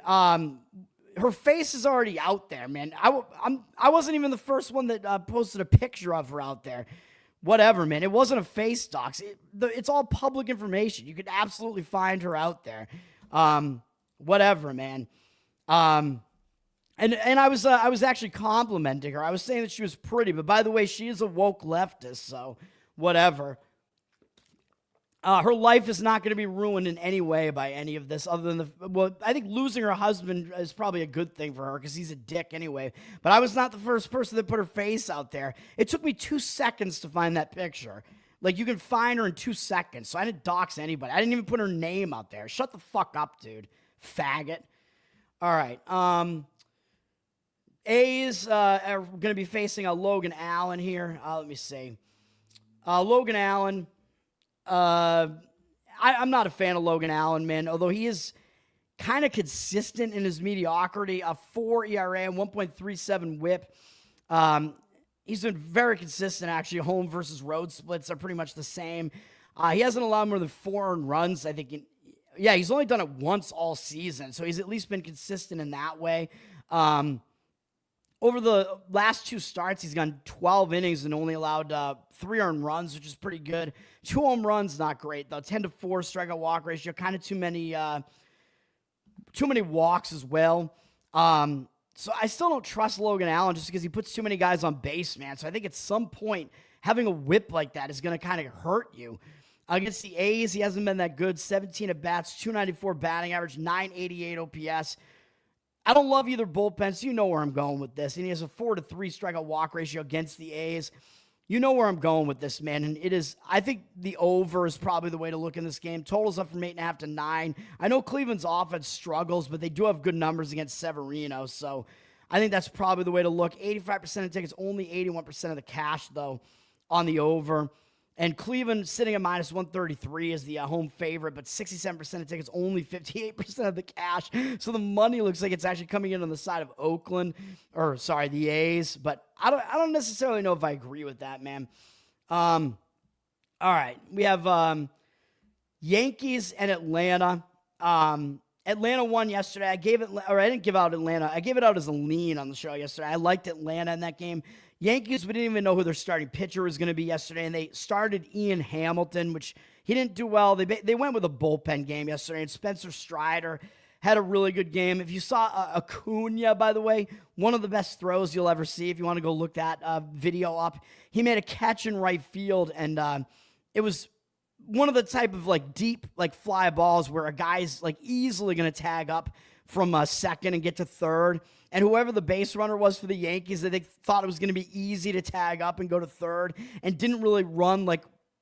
her face is already out there, man. I wasn't even the first one that posted a picture of her out there. Whatever, man. It wasn't a face dox. It's all public information. You could absolutely find her out there. Whatever, man. And I was actually complimenting her. I was saying that she was pretty, but by the way, she is a woke leftist, so whatever. Her life is not going to be ruined in any way by any of this, other than I think losing her husband is probably a good thing for her because he's a dick anyway. But I was not the first person that put her face out there. It took me 2 seconds to find that picture. Like, you can find her in 2 seconds, so I didn't dox anybody. I didn't even put her name out there. Shut the fuck up, dude. Faggot. All right. A's are going to be facing Logan Allen here. Let me see. Logan Allen. I'm not a fan of Logan Allen, man, although he is kind of consistent in his mediocrity. A 4 ERA and 1.37 whip. He's been very consistent, actually. Home versus road splits are pretty much the same. He hasn't allowed more than 4 earned runs, I think. He's only done it once all season, so he's at least been consistent in that way. Over the last 2 starts, he's gone 12 innings and only allowed 3 earned runs, which is pretty good. 2 home runs, not great, though. 10-4 strikeout walk ratio, kind of too many walks as well. So I still don't trust Logan Allen just because he puts too many guys on base, man. So I think at some point, having a whip like that is going to kind of hurt you. Against the A's, he hasn't been that good. 17 at-bats, 294 batting average, 988 OPS. I don't love either bullpen, so you know where I'm going with this. And he has a 4-3 strikeout walk ratio against the A's. You know where I'm going with this, man. And it is, I think the over is probably the way to look in this game. Totals up from 8.5 to 9. I know Cleveland's offense struggles, but they do have good numbers against Severino. So I think that's probably the way to look. 85% of tickets, only 81% of the cash, though, on the over. And Cleveland sitting at minus 133 is the home favorite, but 67% of tickets, only 58% of the cash. So the money looks like it's actually coming in on the side of the A's. But I don't necessarily know if I agree with that, man. All right, we have Yankees and Atlanta. Atlanta won yesterday. I didn't give out Atlanta. I gave it out as a lean on the show yesterday. I liked Atlanta in that game. Yankees, we didn't even know who their starting pitcher was going to be yesterday, and they started Ian Hamilton, which he didn't do well. They went with a bullpen game yesterday, and Spencer Strider had a really good game. If you saw Acuna, by the way, one of the best throws you'll ever see, if you want to go look that video up, he made a catch in right field, and it was one of the type of deep fly balls where a guy's easily going to tag up from second and get to third. And whoever the base runner was for the Yankees, they thought it was going to be easy to tag up and go to third and didn't really run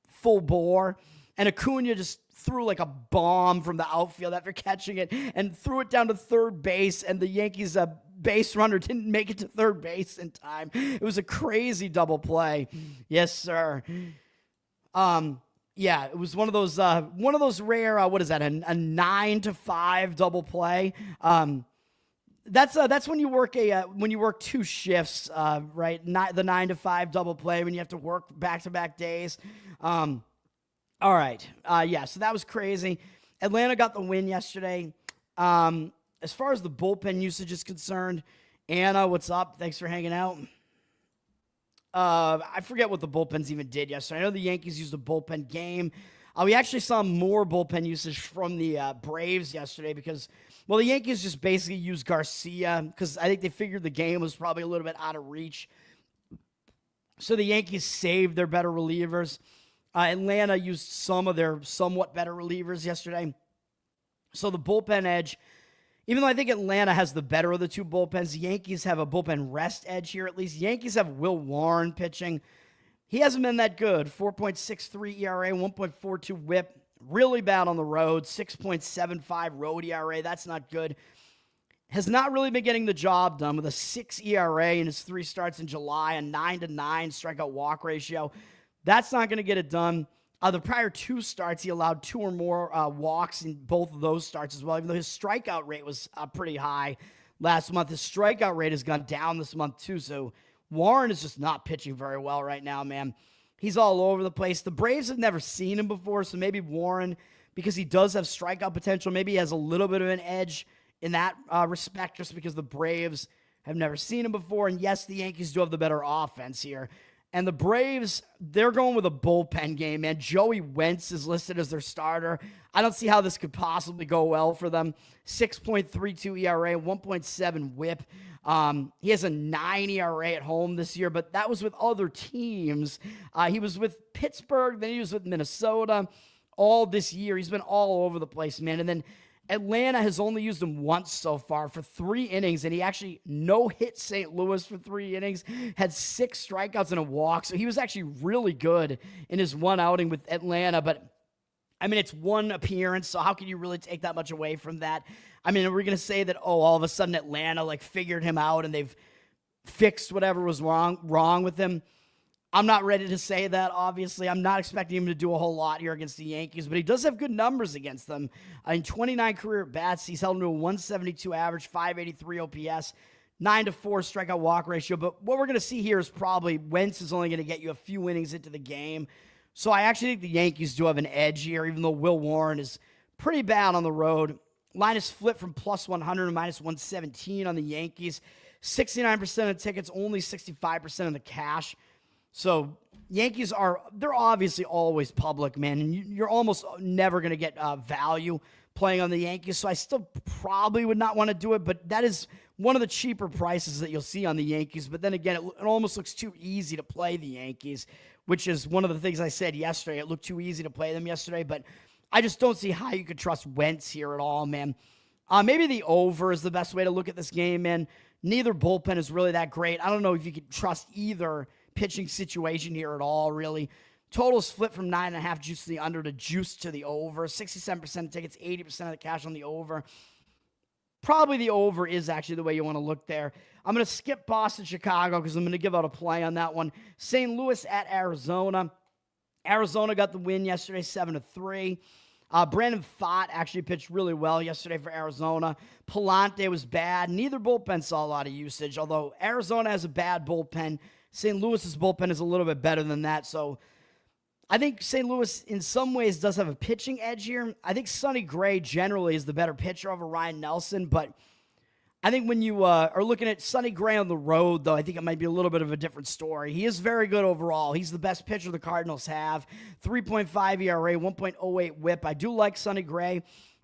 full bore. And Acuna just threw a bomb from the outfield after catching it and threw it down to third base. And the Yankees base runner didn't make it to third base in time. It was a crazy double play. Yes, sir. Yeah, it was one of those rare, what is that, a 9-to-5 double play. That's when you work two shifts, right? The 9-to-5 double play when you have to work back-to-back days. All right. Yeah, so that was crazy. Atlanta got the win yesterday. As far as the bullpen usage is concerned, Anna, what's up? Thanks for hanging out. I forget what the bullpens even did yesterday. I know the Yankees used a bullpen game. We actually saw more bullpen usage from the Braves yesterday because, well, the Yankees just basically used Garcia because I think they figured the game was probably a little bit out of reach. So the Yankees saved their better relievers. Atlanta used some of their somewhat better relievers yesterday. So the bullpen edge, even though I think Atlanta has the better of the two bullpens, the Yankees have a bullpen rest edge here at least. The Yankees have Will Warren pitching. He hasn't been that good. 4.63 ERA, 1.42 whip. Really bad on the road. 6.75 road ERA. That's not good. Has not really been getting the job done with a 6 ERA in his 3 starts in July, a 9-9 strikeout walk ratio. That's not going to get it done. The prior 2 starts, he allowed 2 or more walks in both of those starts as well, even though his strikeout rate was pretty high last month. His strikeout rate has gone down this month too, so Warren is just not pitching very well right now, man. He's all over the place. The Braves have never seen him before, so maybe Warren, because he does have strikeout potential, maybe he has a little bit of an edge in that respect just because the Braves have never seen him before. And yes, the Yankees do have the better offense here. And the Braves, they're going with a bullpen game, man. Joey Wentz is listed as their starter. I don't see how this could possibly go well for them. 6.32 ERA, 1.7 whip. He has a 9 ERA at home this year, but that was with other teams. He was with Pittsburgh, then he was with Minnesota all this year. He's been all over the place, man. And then Atlanta has only used him once so far for 3 innings, and he actually no-hit St. Louis for 3 innings, had 6 strikeouts and a walk, so he was actually really good in his one outing with Atlanta, but, I mean, it's 1 appearance, so how can you really take that much away from that? I mean, are we going to say that, all of a sudden Atlanta, figured him out and they've fixed whatever was wrong with him? I'm not ready to say that, obviously. I'm not expecting him to do a whole lot here against the Yankees, but he does have good numbers against them. In 29 career at-bats, he's held him to a 172 average, 583 OPS, 9-4 strikeout walk ratio. But what we're going to see here is probably Wentz is only going to get you a few innings into the game. So I actually think the Yankees do have an edge here, even though Will Warren is pretty bad on the road. Line is flipped from plus 100 to minus 117 on the Yankees. 69% of tickets, only 65% of the cash. So Yankees they're obviously always public, man, and you're almost never going to get value playing on the Yankees, so I still probably would not want to do it, but that is one of the cheaper prices that you'll see on the Yankees. But then again, it almost looks too easy to play the Yankees, which is one of the things I said yesterday. It looked too easy to play them yesterday, but I just don't see how you could trust Wentz here at all, man. Maybe the over is the best way to look at this game, man. Neither bullpen is really that great. I don't know if you could trust either pitching situation here at all, really. Totals flip from 9.5 juice to the under to juice to the over. 67% of tickets, 80% of the cash on the over. Probably the over is actually the way you want to look there. I'm going to skip Boston, Chicago, because I'm going to give out a play on that one. St. Louis at Arizona. Arizona got the win yesterday, 7-3. Brandon Pfaadt actually pitched really well yesterday for Arizona. Palante was bad. Neither bullpen saw a lot of usage, although Arizona has a bad bullpen. St. Louis's bullpen is a little bit better than that, so I think St. Louis, in some ways, does have a pitching edge here. I think Sonny Gray generally is the better pitcher over Ryan Nelson, but I think when you are looking at Sonny Gray on the road, though, I think it might be a little bit of a different story. He is very good overall. He's the best pitcher the Cardinals have. 3.5 ERA, 1.08 whip. I do like Sonny Gray,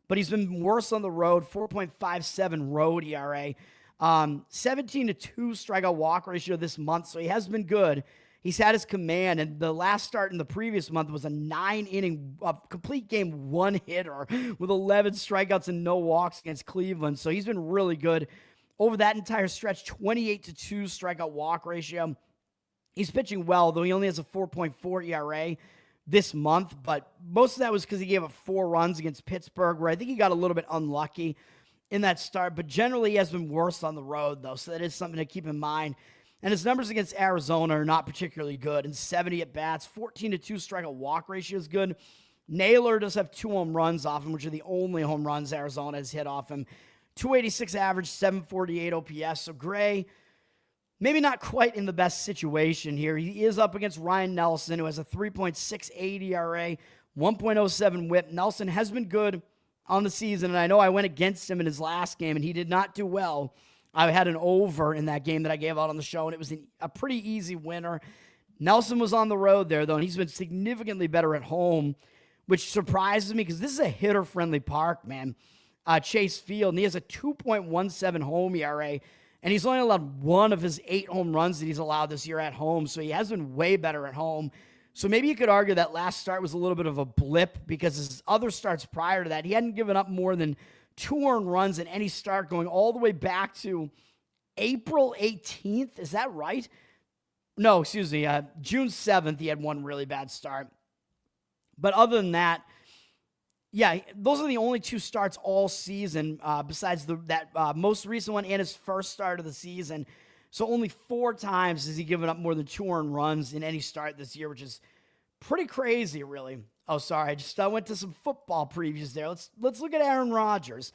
but he's been worse on the road. 4.57 road ERA. 17-2 strikeout walk ratio this month, so he has been good. He's had his command, and the last start in the previous month was a 9-inning, complete game one-hitter with 11 strikeouts and no walks against Cleveland. So he's been really good over that entire stretch. 28-2 strikeout walk ratio. He's pitching well, though he only has a 4.4 ERA this month, but most of that was because he gave up 4 runs against Pittsburgh, where I think he got a little bit unlucky in that start, but generally he has been worse on the road, though, so that is something to keep in mind. And his numbers against Arizona are not particularly good. In 70 at-bats, 14-2 strikeout walk ratio is good. Naylor does have 2 home runs off him, which are the only home runs Arizona has hit off him. 286 average, 748 OPS. So Gray, maybe not quite in the best situation here. He is up against Ryan Nelson, who has a 3.68 ERA, 1.07 whip. Nelson has been good on the season, and I know I went against him in his last game, and he did not do well. I had an over in that game that I gave out on the show, and it was a pretty easy winner. Nelson was on the road there, though, and he's been significantly better at home, which surprises me because this is a hitter-friendly park, man. Chase Field, and he has a 2.17 home ERA, and he's only allowed 1 of his 8 home runs that he's allowed this year at home, so he has been way better at home. So maybe you could argue that last start was a little bit of a blip because his other starts prior to that, he hadn't given up more than 2 earned runs in any start going all the way back to April 18th. Is that right? No, excuse me. June 7th, he had 1 really bad start. But other than that, yeah, those are the only 2 starts all season besides that most recent one and his first start of the season. So only 4 times has he given up more than 2 earned runs in any start this year, which is pretty crazy, really. Oh, sorry. I went to some football previews there. Let's look at Aaron Rodgers.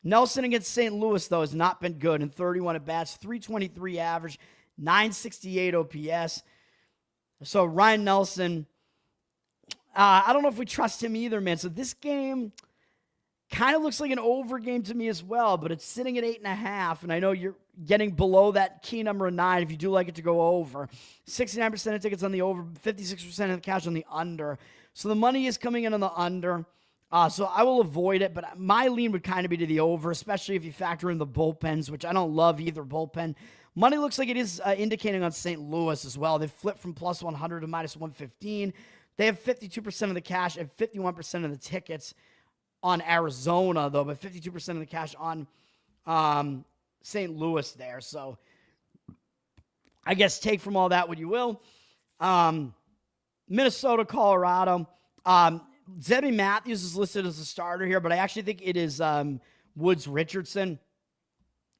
Nelson against St. Louis, though, has not been good in 31 at-bats, 323 average, 968 OPS. So Ryan Nelson, I don't know if we trust him either, man. So this game kind of looks like an over game to me as well, but it's sitting at 8.5, and I know you're getting below that key number of 9 if you do like it to go over. 69% of tickets on the over, 56% of the cash on the under. So the money is coming in on the under. So I will avoid it, but my lean would kind of be to the over, especially if you factor in the bullpens, which I don't love either bullpen. Money looks like it is indicating on St. Louis as well. They've flipped from plus 100 to minus 115. They have 52% of the cash and 51% of the tickets on Arizona, though, but 52% of the cash on St. Louis there. So I guess take from all that what you will. Minnesota, Colorado. Zebby Matthews is listed as a starter here, but I actually think it is Woods Richardson.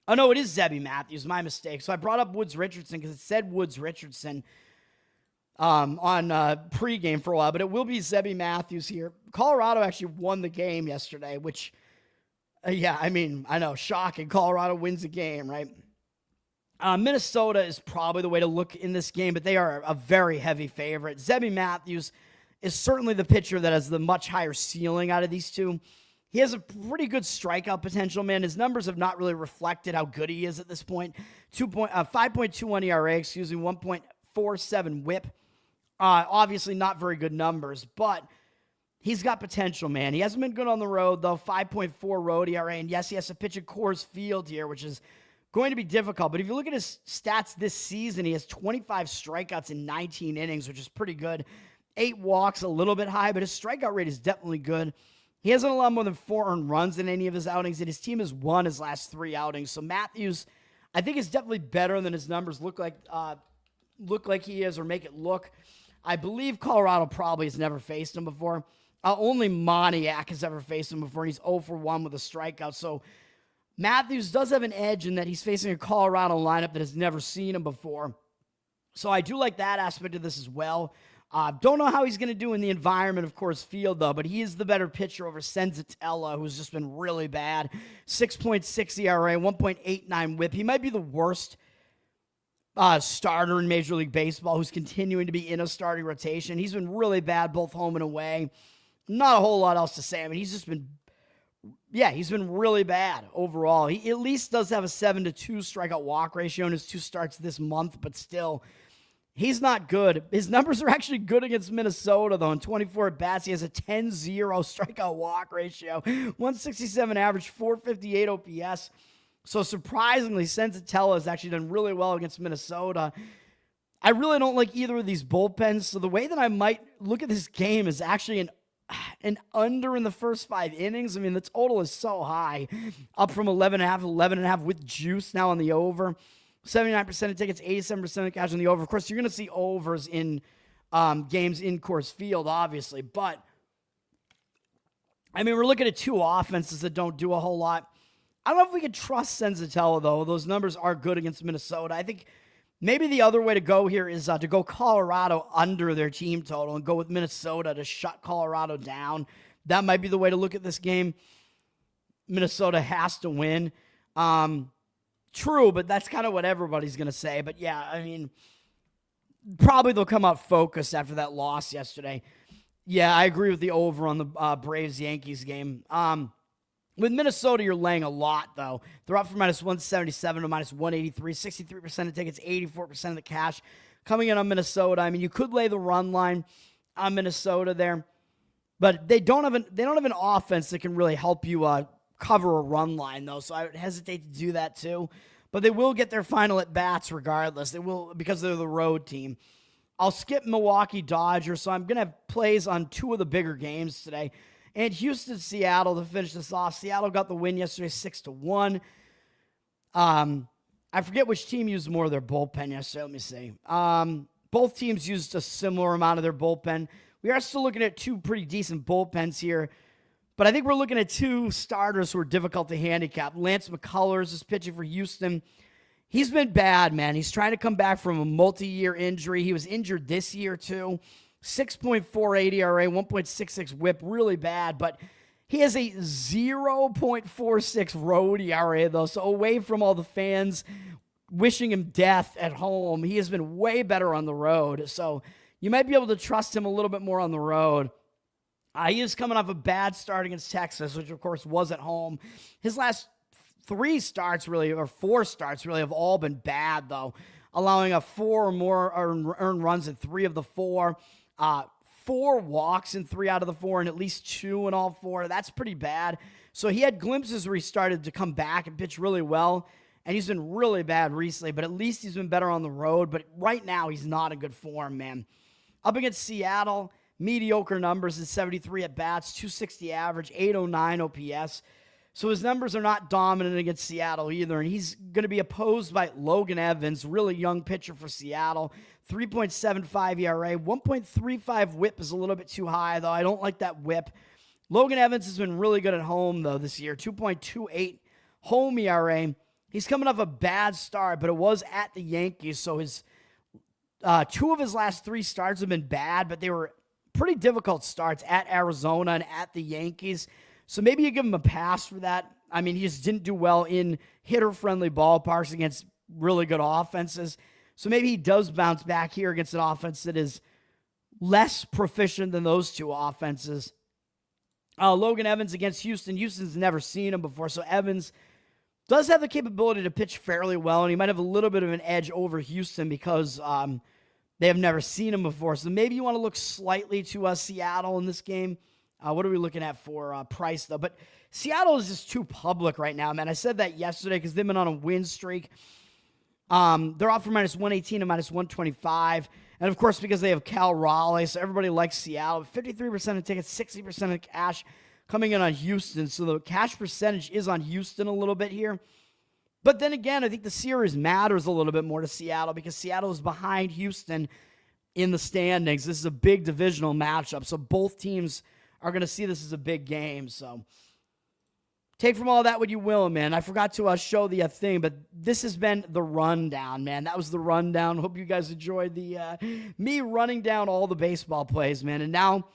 Oh, no, it is Zebby Matthews. My mistake. So I brought up Woods Richardson because it said Woods Richardson on pregame for a while, but it will be Zebby Matthews here. Colorado actually won the game yesterday, which, yeah, I mean, I know, shocking. Colorado wins the game, right? Minnesota is probably the way to look in this game, but they are a very heavy favorite. Zebby Matthews is certainly the pitcher that has the much higher ceiling out of these two. He has a pretty good strikeout potential, man. His numbers have not really reflected how good he is at this point. 5.21 ERA, 1.47 whip. Obviously not very good numbers, but he's got potential, man. He hasn't been good on the road, though. 5.4 road ERA, and yes, he has to pitch at Coors Field here, which is going to be difficult. But if you look at his stats this season, he has 25 strikeouts in 19 innings, which is pretty good. 8 walks, a little bit high, but his strikeout rate is definitely good. He hasn't allowed more than 4 earned runs in any of his outings, and his team has won his last 3 outings. So Matthews, I think, is definitely better than his numbers look like he is, or make it look. I believe Colorado probably has never faced him before. Only Moniak has ever faced him before, and he's 0 for 1 with a strikeout. So Matthews does have an edge in that he's facing a Colorado lineup that has never seen him before. So I do like that aspect of this as well. Don't know how he's going to do in the environment of Coors Field, though, but he is the better pitcher over Senzatella, who's just been really bad. 6.6 ERA, 1.89 whip. He might be the worst starter in Major League Baseball who's continuing to be in a starting rotation. He's been really bad both home and away. Not a whole lot else to say. I mean, he's been really bad overall. He at least does have a 7-2 strikeout walk ratio in his 2 starts this month, but still, he's not good. His numbers are actually good against Minnesota, though. In 24 at-bats, he has a 10-0 strikeout walk ratio, 167 average, 458 OPS. So surprisingly, Senzatella has actually done really well against Minnesota. I really don't like either of these bullpens, so the way that I might look at this game is actually an under in the first 5 innings. I mean, the total is so high, up from 11.5 with juice now on the over. 79% of tickets, 87% of cash on the over. Of course, you're going to see overs in games in Coors Field, obviously, but I mean, we're looking at 2 offenses that don't do a whole lot. I don't know if we can trust Senzatella, though. Those numbers are good against Minnesota. I think maybe the other way to go here is to go Colorado under their team total and go with Minnesota to shut Colorado down. That might be the way to look at this game. Minnesota has to win. True, but that's kind of what everybody's going to say. But yeah, I mean, probably they'll come out focused after that loss yesterday. Yeah, I agree with the over on the Braves-Yankees game. With Minnesota, you're laying a lot, though. They're up from -177 to -183, 63% of tickets, 84% of the cash coming in on Minnesota. I mean, you could lay the run line on Minnesota there, but they don't have an offense that can really help you cover a run line, though, so I would hesitate to do that, too. But they will get their final at-bats regardless. They will, because they're the road team. I'll skip Milwaukee Dodgers, so I'm going to have plays on 2 of the bigger games today. And Houston-Seattle to finish this off. Seattle got the win yesterday, 6-1. I forget which team used more of their bullpen yesterday. Let me see. Both teams used a similar amount of their bullpen. We are still looking at 2 pretty decent bullpens here. But I think we're looking at 2 starters who are difficult to handicap. Lance McCullers is pitching for Houston. He's been bad, man. He's trying to come back from a multi-year injury. He was injured this year, too. 6.48 ERA, 1.66 whip, really bad, but he has a 0.46 road ERA, though, so away from all the fans wishing him death at home, he has been way better on the road, so you might be able to trust him a little bit more on the road. He is coming off a bad start against Texas, which, of course, was at home. His last 4 starts, really, have all been bad, though, allowing 4 or more earned runs in 3 of the 4. 4 walks in 3 out of the 4 and at least 2 in all 4. That's pretty bad. So he had glimpses where he started to come back and pitch really well, and he's been really bad recently, but at least he's been better on the road. But right now, he's not in good form, man. Up against Seattle, mediocre numbers in 73 at-bats, 260 average, 809 OPS. So his numbers are not dominant against Seattle either, and he's going to be opposed by Logan Evans, really young pitcher for Seattle. 3.75 ERA, 1.35 whip is a little bit too high, though. I don't like that whip. Logan Evans has been really good at home, though, this year. 2.28 home ERA. He's coming off a bad start, but it was at the Yankees, so his 2 of his last 3 starts have been bad, but they were pretty difficult starts at Arizona and at the Yankees. So maybe you give him a pass for that. I mean, he just didn't do well in hitter-friendly ballparks against really good offenses. So maybe he does bounce back here against an offense that is less proficient than those 2 offenses. Logan Evans against Houston. Houston's never seen him before, so Evans does have the capability to pitch fairly well, and he might have a little bit of an edge over Houston because they have never seen him before. So maybe you want to look slightly to Seattle in this game. What are we looking at for price, though? But Seattle is just too public right now, man. I said that yesterday because they've been on a win streak. They're off from -118 to -125. And, of course, because they have Cal Raleigh, so everybody likes Seattle. 53% of tickets, 60% of cash coming in on Houston. So the cash percentage is on Houston a little bit here. But then again, I think the series matters a little bit more to Seattle because Seattle is behind Houston in the standings. This is a big divisional matchup, so both teams are going to see this as a big game. So take from all that what you will, man. I forgot to show the thing, but this has been the rundown, man. That was the rundown. Hope you guys enjoyed the me running down all the baseball plays, man. And now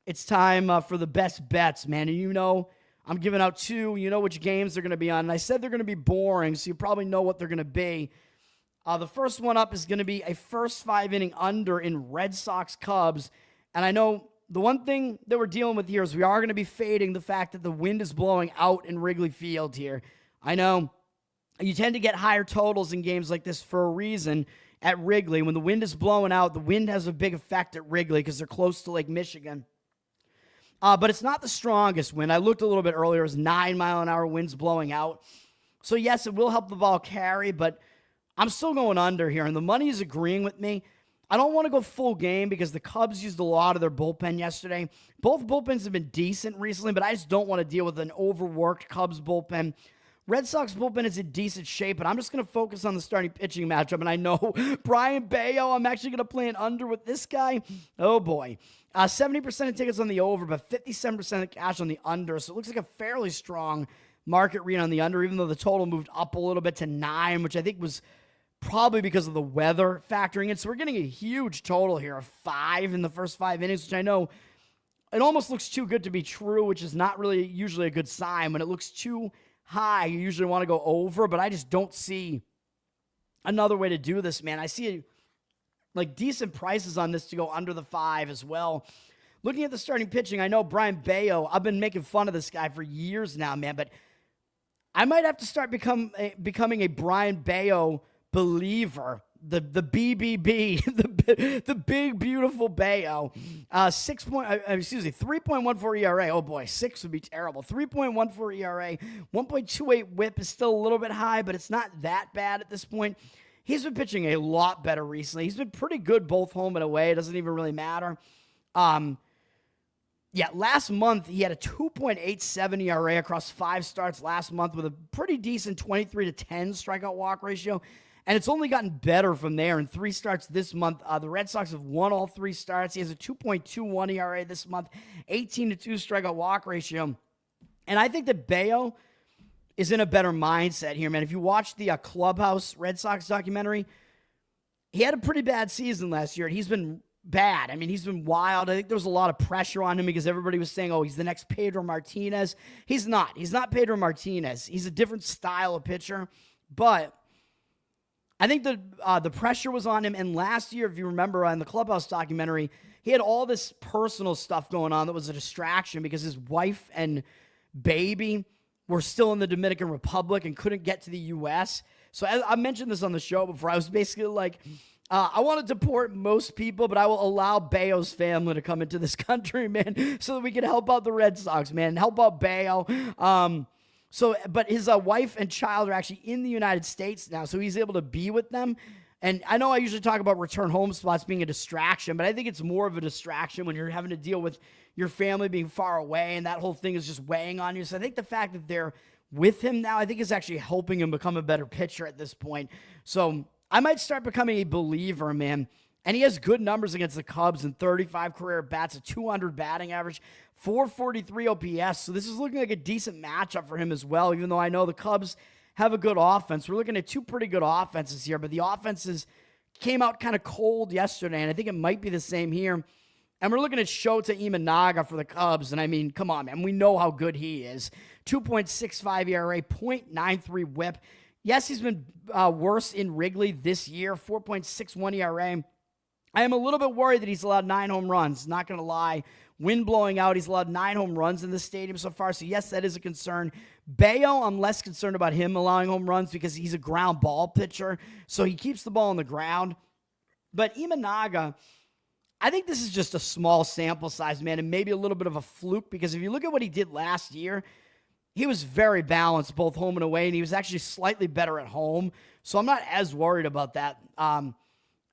it's time for the best bets, man. And you know I'm giving out 2. You know which games they're going to be on. And I said they're going to be boring, so you probably know what they're going to be. The first one up is going to be a first 5-inning under in Red Sox Cubs. And I know the one thing that we're dealing with here is we are going to be fading the fact that the wind is blowing out in Wrigley Field here. I know you tend to get higher totals in games like this for a reason at Wrigley. When the wind is blowing out, the wind has a big effect at Wrigley because they're close to Lake Michigan. But it's not the strongest wind. I looked a little bit earlier. It was 9-mile-an-hour winds blowing out. So, yes, it will help the ball carry, but I'm still going under here, and the money is agreeing with me. I don't want to go full game because the Cubs used a lot of their bullpen yesterday. Both bullpens have been decent recently, but I just don't want to deal with an overworked Cubs bullpen. Red Sox bullpen is in decent shape, but I'm just going to focus on the starting pitching matchup. And I know Brian Bayo, I'm actually going to play an under with this guy. Oh, boy. 70% of tickets on the over, but 57% of cash on the under. So it looks like a fairly strong market read on the under, even though the total moved up a little bit to 9, which I think was probably because of the weather factoring in. So we're getting a huge total here of 5 in the first 5 innings, which I know it almost looks too good to be true, which is not really usually a good sign. When it looks too high, you usually want to go over, but I just don't see another way to do this, man. I see like decent prices on this to go under the 5 as well. Looking at the starting pitching, I know Brian Bayo, I've been making fun of this guy for years now, man, but I might have to start becoming a Brian Bayo believer. The BBB, the big beautiful Bayo, 3.14 ERA. Oh boy, 6 would be terrible. 3.14 ERA, 1.28 WHIP is still a little bit high, but it's not that bad at this point. He's been pitching a lot better recently. He's been pretty good both home and away. It doesn't even really matter. Last month he had a 2.87 ERA across 5 starts last month with a pretty decent 23-10 strikeout walk ratio. And it's only gotten better from there in 3 starts this month. The Red Sox have won all 3 starts. He has a 2.21 ERA this month, 18-2 strikeout walk ratio. And I think that Bayo is in a better mindset here, man. If you watch the Clubhouse Red Sox documentary, he had a pretty bad season last year, and he's been bad. I mean, he's been wild. I think there was a lot of pressure on him because everybody was saying, oh, he's the next Pedro Martinez. He's not. He's not Pedro Martinez. He's a different style of pitcher. But I think the pressure was on him. And last year, if you remember in the Clubhouse documentary, he had all this personal stuff going on that was a distraction because his wife and baby were still in the Dominican Republic and couldn't get to the U.S. So I mentioned this on the show before. I was basically like, I want to deport most people, but I will allow Bayo's family to come into this country, man, so that we can help out the Red Sox, man, help out Bayo. But his wife and child are actually in the United States now, so he's able to be with them. And I know I usually talk about return home spots being a distraction, but I think it's more of a distraction when you're having to deal with your family being far away, and that whole thing is just weighing on you. So I think the fact that they're with him now, I think is actually helping him become a better pitcher at this point. So I might start becoming a believer, man. And he has good numbers against the Cubs in 35 career bats, a 200 batting average, 443 OPS. So this is looking like a decent matchup for him as well, even though I know the Cubs have a good offense. We're looking at 2 pretty good offenses here, but the offenses came out kind of cold yesterday, and I think it might be the same here. And we're looking at Shota Imanaga for the Cubs, and I mean, come on, man. We know how good he is. 2.65 ERA, 0.93 WHIP. Yes, he's been worse in Wrigley this year, 4.61 ERA. I am a little bit worried that he's allowed 9 home runs. Not going to lie. Wind blowing out. He's allowed 9 home runs in the stadium so far. So, yes, that is a concern. Bayo, I'm less concerned about him allowing home runs because he's a ground ball pitcher. So, he keeps the ball on the ground. But Imanaga, I think this is just a small sample size, man, and maybe a little bit of a fluke because if you look at what he did last year, he was very balanced both home and away, and he was actually slightly better at home. So, I'm not as worried about that.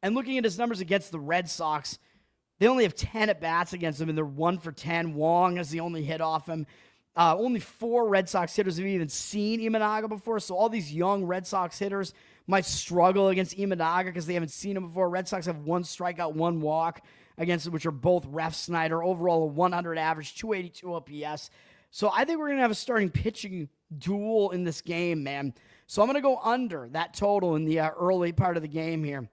And looking at his numbers against the Red Sox, they only have 10 at-bats against him, and they're 1 for 10. Wong is the only hit off him. Only 4 Red Sox hitters have even seen Imanaga before, so all these young Red Sox hitters might struggle against Imanaga because they haven't seen him before. Red Sox have 1 strikeout, 1 walk against him, which are both Ref Snyder. Overall, a 100 average, 282 OPS. So I think we're going to have a starting pitching duel in this game, man. So I'm going to go under that total in the early part of the game here.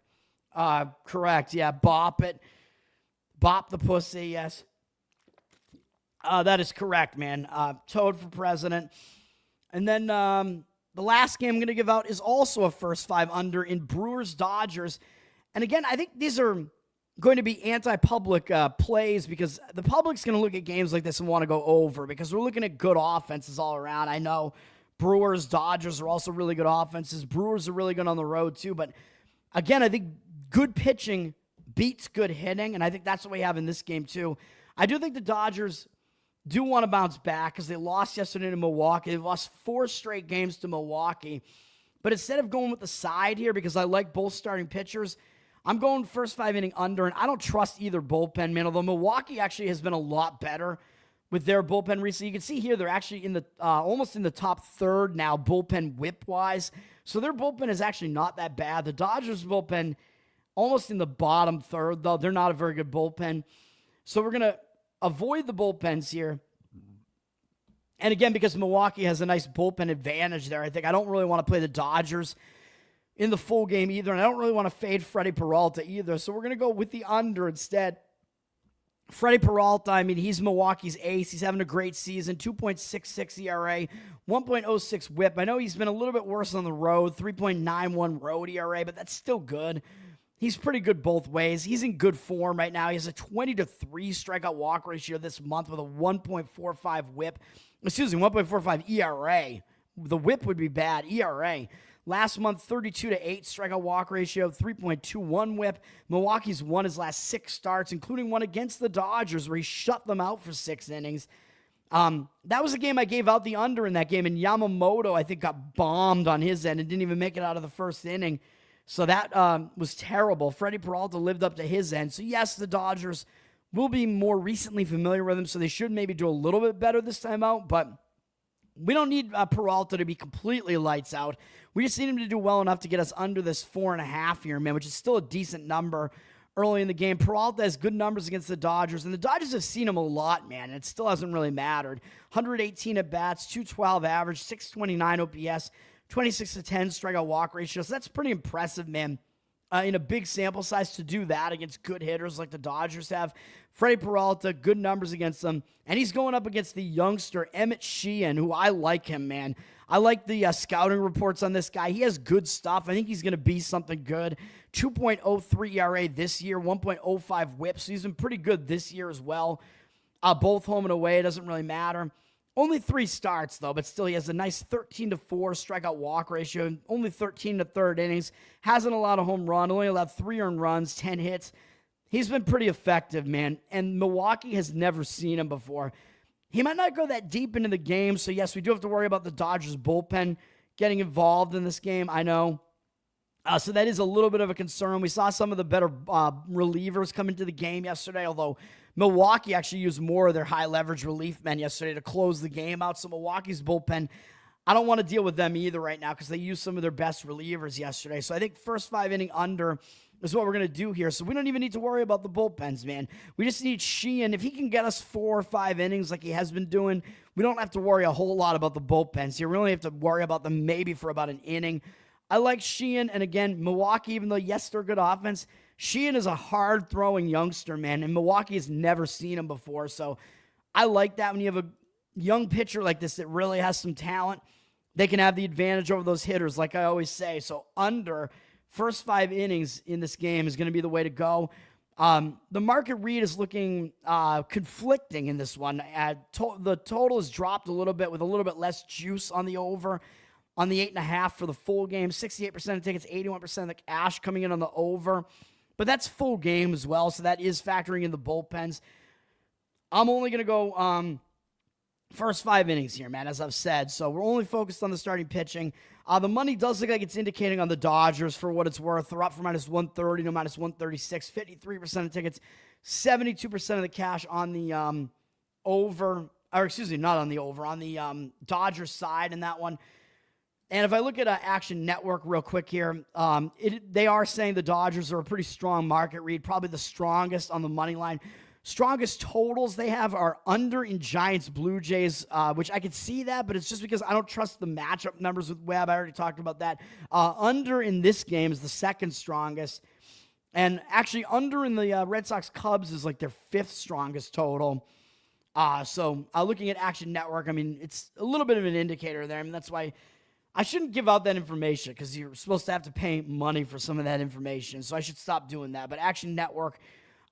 Correct. Yeah. Bop it. Bop the pussy. Yes. That is correct, man. Toad for president. And then, The last game I'm going to give out is also a first 5 under in Brewers Dodgers. And again, I think these are going to be anti-public plays because the public's going to look at games like this and want to go over because we're looking at good offenses all around. I know Brewers, Dodgers are also really good offenses. Brewers are really good on the road too. But again, I think good pitching beats good hitting, and I think that's what we have in this game too. I do think the Dodgers do want to bounce back because they lost yesterday to Milwaukee. They've lost 4 straight games to Milwaukee. But instead of going with the side here, because I like both starting pitchers, I'm going first 5 inning under, and I don't trust either bullpen, man. Although Milwaukee actually has been a lot better with their bullpen recently. You can see here they're actually in the almost in the top third now, bullpen whip-wise. So their bullpen is actually not that bad. The Dodgers' bullpen almost in the bottom third, though. They're not a very good bullpen. So we're going to avoid the bullpens here. And again, because Milwaukee has a nice bullpen advantage there, I think I don't really want to play the Dodgers in the full game either, and I don't really want to fade Freddie Peralta either. So we're going to go with the under instead. Freddie Peralta, I mean, he's Milwaukee's ace. He's having a great season, 2.66 ERA, 1.06 whip. I know he's been a little bit worse on the road, 3.91 road ERA, but that's still good. He's pretty good both ways. He's in good form right now. He has a 20-3 strikeout walk ratio this month with a 1.45 whip. 1.45 ERA. The whip would be bad. ERA. Last month, 32-8 strikeout walk ratio, 3.21 whip. Milwaukee's won his last 6 starts, including one against the Dodgers where he shut them out for 6 innings. That was a game I gave out the under in that game, and Yamamoto, I think, got bombed on his end and didn't even make it out of the first inning. So that was terrible. Freddie Peralta lived up to his end. So yes, the Dodgers will be more recently familiar with him, so they should maybe do a little bit better this time out, but we don't need Peralta to be completely lights out. We just need him to do well enough to get us under this 4.5 here, man, which is still a decent number early in the game. Peralta has good numbers against the Dodgers, and the Dodgers have seen him a lot, man, and it still hasn't really mattered. 118 at-bats, 212 average, 629 OPS, 26-10 strikeout walk ratio, so that's pretty impressive, man. In a big sample size to do that against good hitters like the Dodgers have. Freddie Peralta, good numbers against them. And he's going up against the youngster Emmett Sheehan, who I like him, man. I like the scouting reports on this guy. He has good stuff. I think he's going to be something good. 2.03 ERA this year, 1.05 whip. So he's been pretty good this year as well. Both home and away, it doesn't really matter. Only 3 starts, though, but still he has a nice 13-4 strikeout walk ratio, only 13 to third innings, hasn't allowed a home run, only allowed 3 earned runs, 10 hits. He's been pretty effective, man, and Milwaukee has never seen him before. He might not go that deep into the game, so yes, we do have to worry about the Dodgers bullpen getting involved in this game, I know. So that is a little bit of a concern. We saw some of the better relievers come into the game yesterday, although Milwaukee actually used more of their high-leverage relief men yesterday to close the game out. So Milwaukee's bullpen, I don't want to deal with them either right now because they used some of their best relievers yesterday. So I think first 5 inning under is what we're going to do here. So we don't even need to worry about the bullpens, man. We just need Sheehan. If he can get us 4 or 5 innings like he has been doing, we don't have to worry a whole lot about the bullpens here. We only have to worry about them maybe for about an inning. I like Sheehan, and again, Milwaukee, even though, yes, they're good offense, Sheehan is a hard-throwing youngster, man, and Milwaukee has never seen him before, so I like that. When you have a young pitcher like this that really has some talent, they can have the advantage over those hitters, like I always say. So under first 5 innings in this game is going to be the way to go. The market read is looking conflicting in this one. The total has dropped a little bit with a little bit less juice on the over. On the 8.5 for the full game, 68% of tickets, 81% of the cash coming in on the over. But that's full game as well, so that is factoring in the bullpens. I'm only going to go first 5 innings here, man, as I've said. So we're only focused on the starting pitching. The money does look like it's indicating on the Dodgers for what it's worth. They're up for minus 130 to minus 136, 53% of tickets, 72% of the cash on the over. Or excuse me, not on the over, on the Dodgers side in that one. And if I look at Action Network real quick here, they are saying the Dodgers are a pretty strong market read, probably the strongest on the money line. Strongest totals they have are under in Giants Blue Jays, which I could see that, but it's just because I don't trust the matchup numbers with Webb. I already talked about that. Under in this game is the second strongest. And actually under in the Red Sox Cubs is like their 5th strongest total. So looking at Action Network, I mean, it's a little bit of an indicator there. I mean, that's why I shouldn't give out that information because you're supposed to have to pay money for some of that information. So I should stop doing that. But Action Network,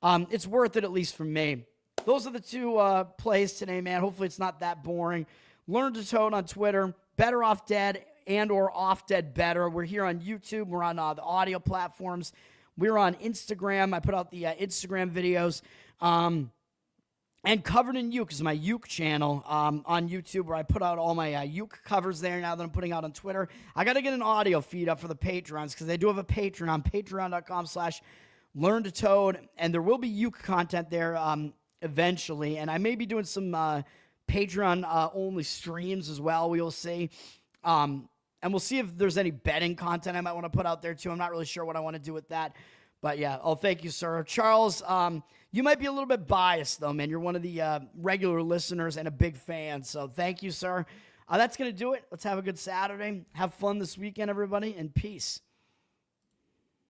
it's worth it, at least for me. Those are the two plays today, man. Hopefully it's not that boring. Learn to Toad on Twitter. Better Off Dead and or Off Dead Bettor. We're here on YouTube. We're on the audio platforms. We're on Instagram. I put out the Instagram videos. And Covered in Uke is my Uke channel on YouTube, where I put out all my Uke covers there now that I'm putting out on Twitter. I got to get an audio feed up for the Patrons because they do have a Patreon, patreon.com/learntotode, and there will be Uke content there eventually. And I may be doing some Patreon-only streams as well. We will see. And we'll see if there's any betting content I might want to put out there, too. I'm not really sure what I want to do with that. But, yeah. Oh, thank you, sir. Charles, you might be a little bit biased, though, man. You're one of the regular listeners and a big fan. So thank you, sir. That's going to do it. Let's have a good Saturday. Have fun this weekend, everybody, and peace.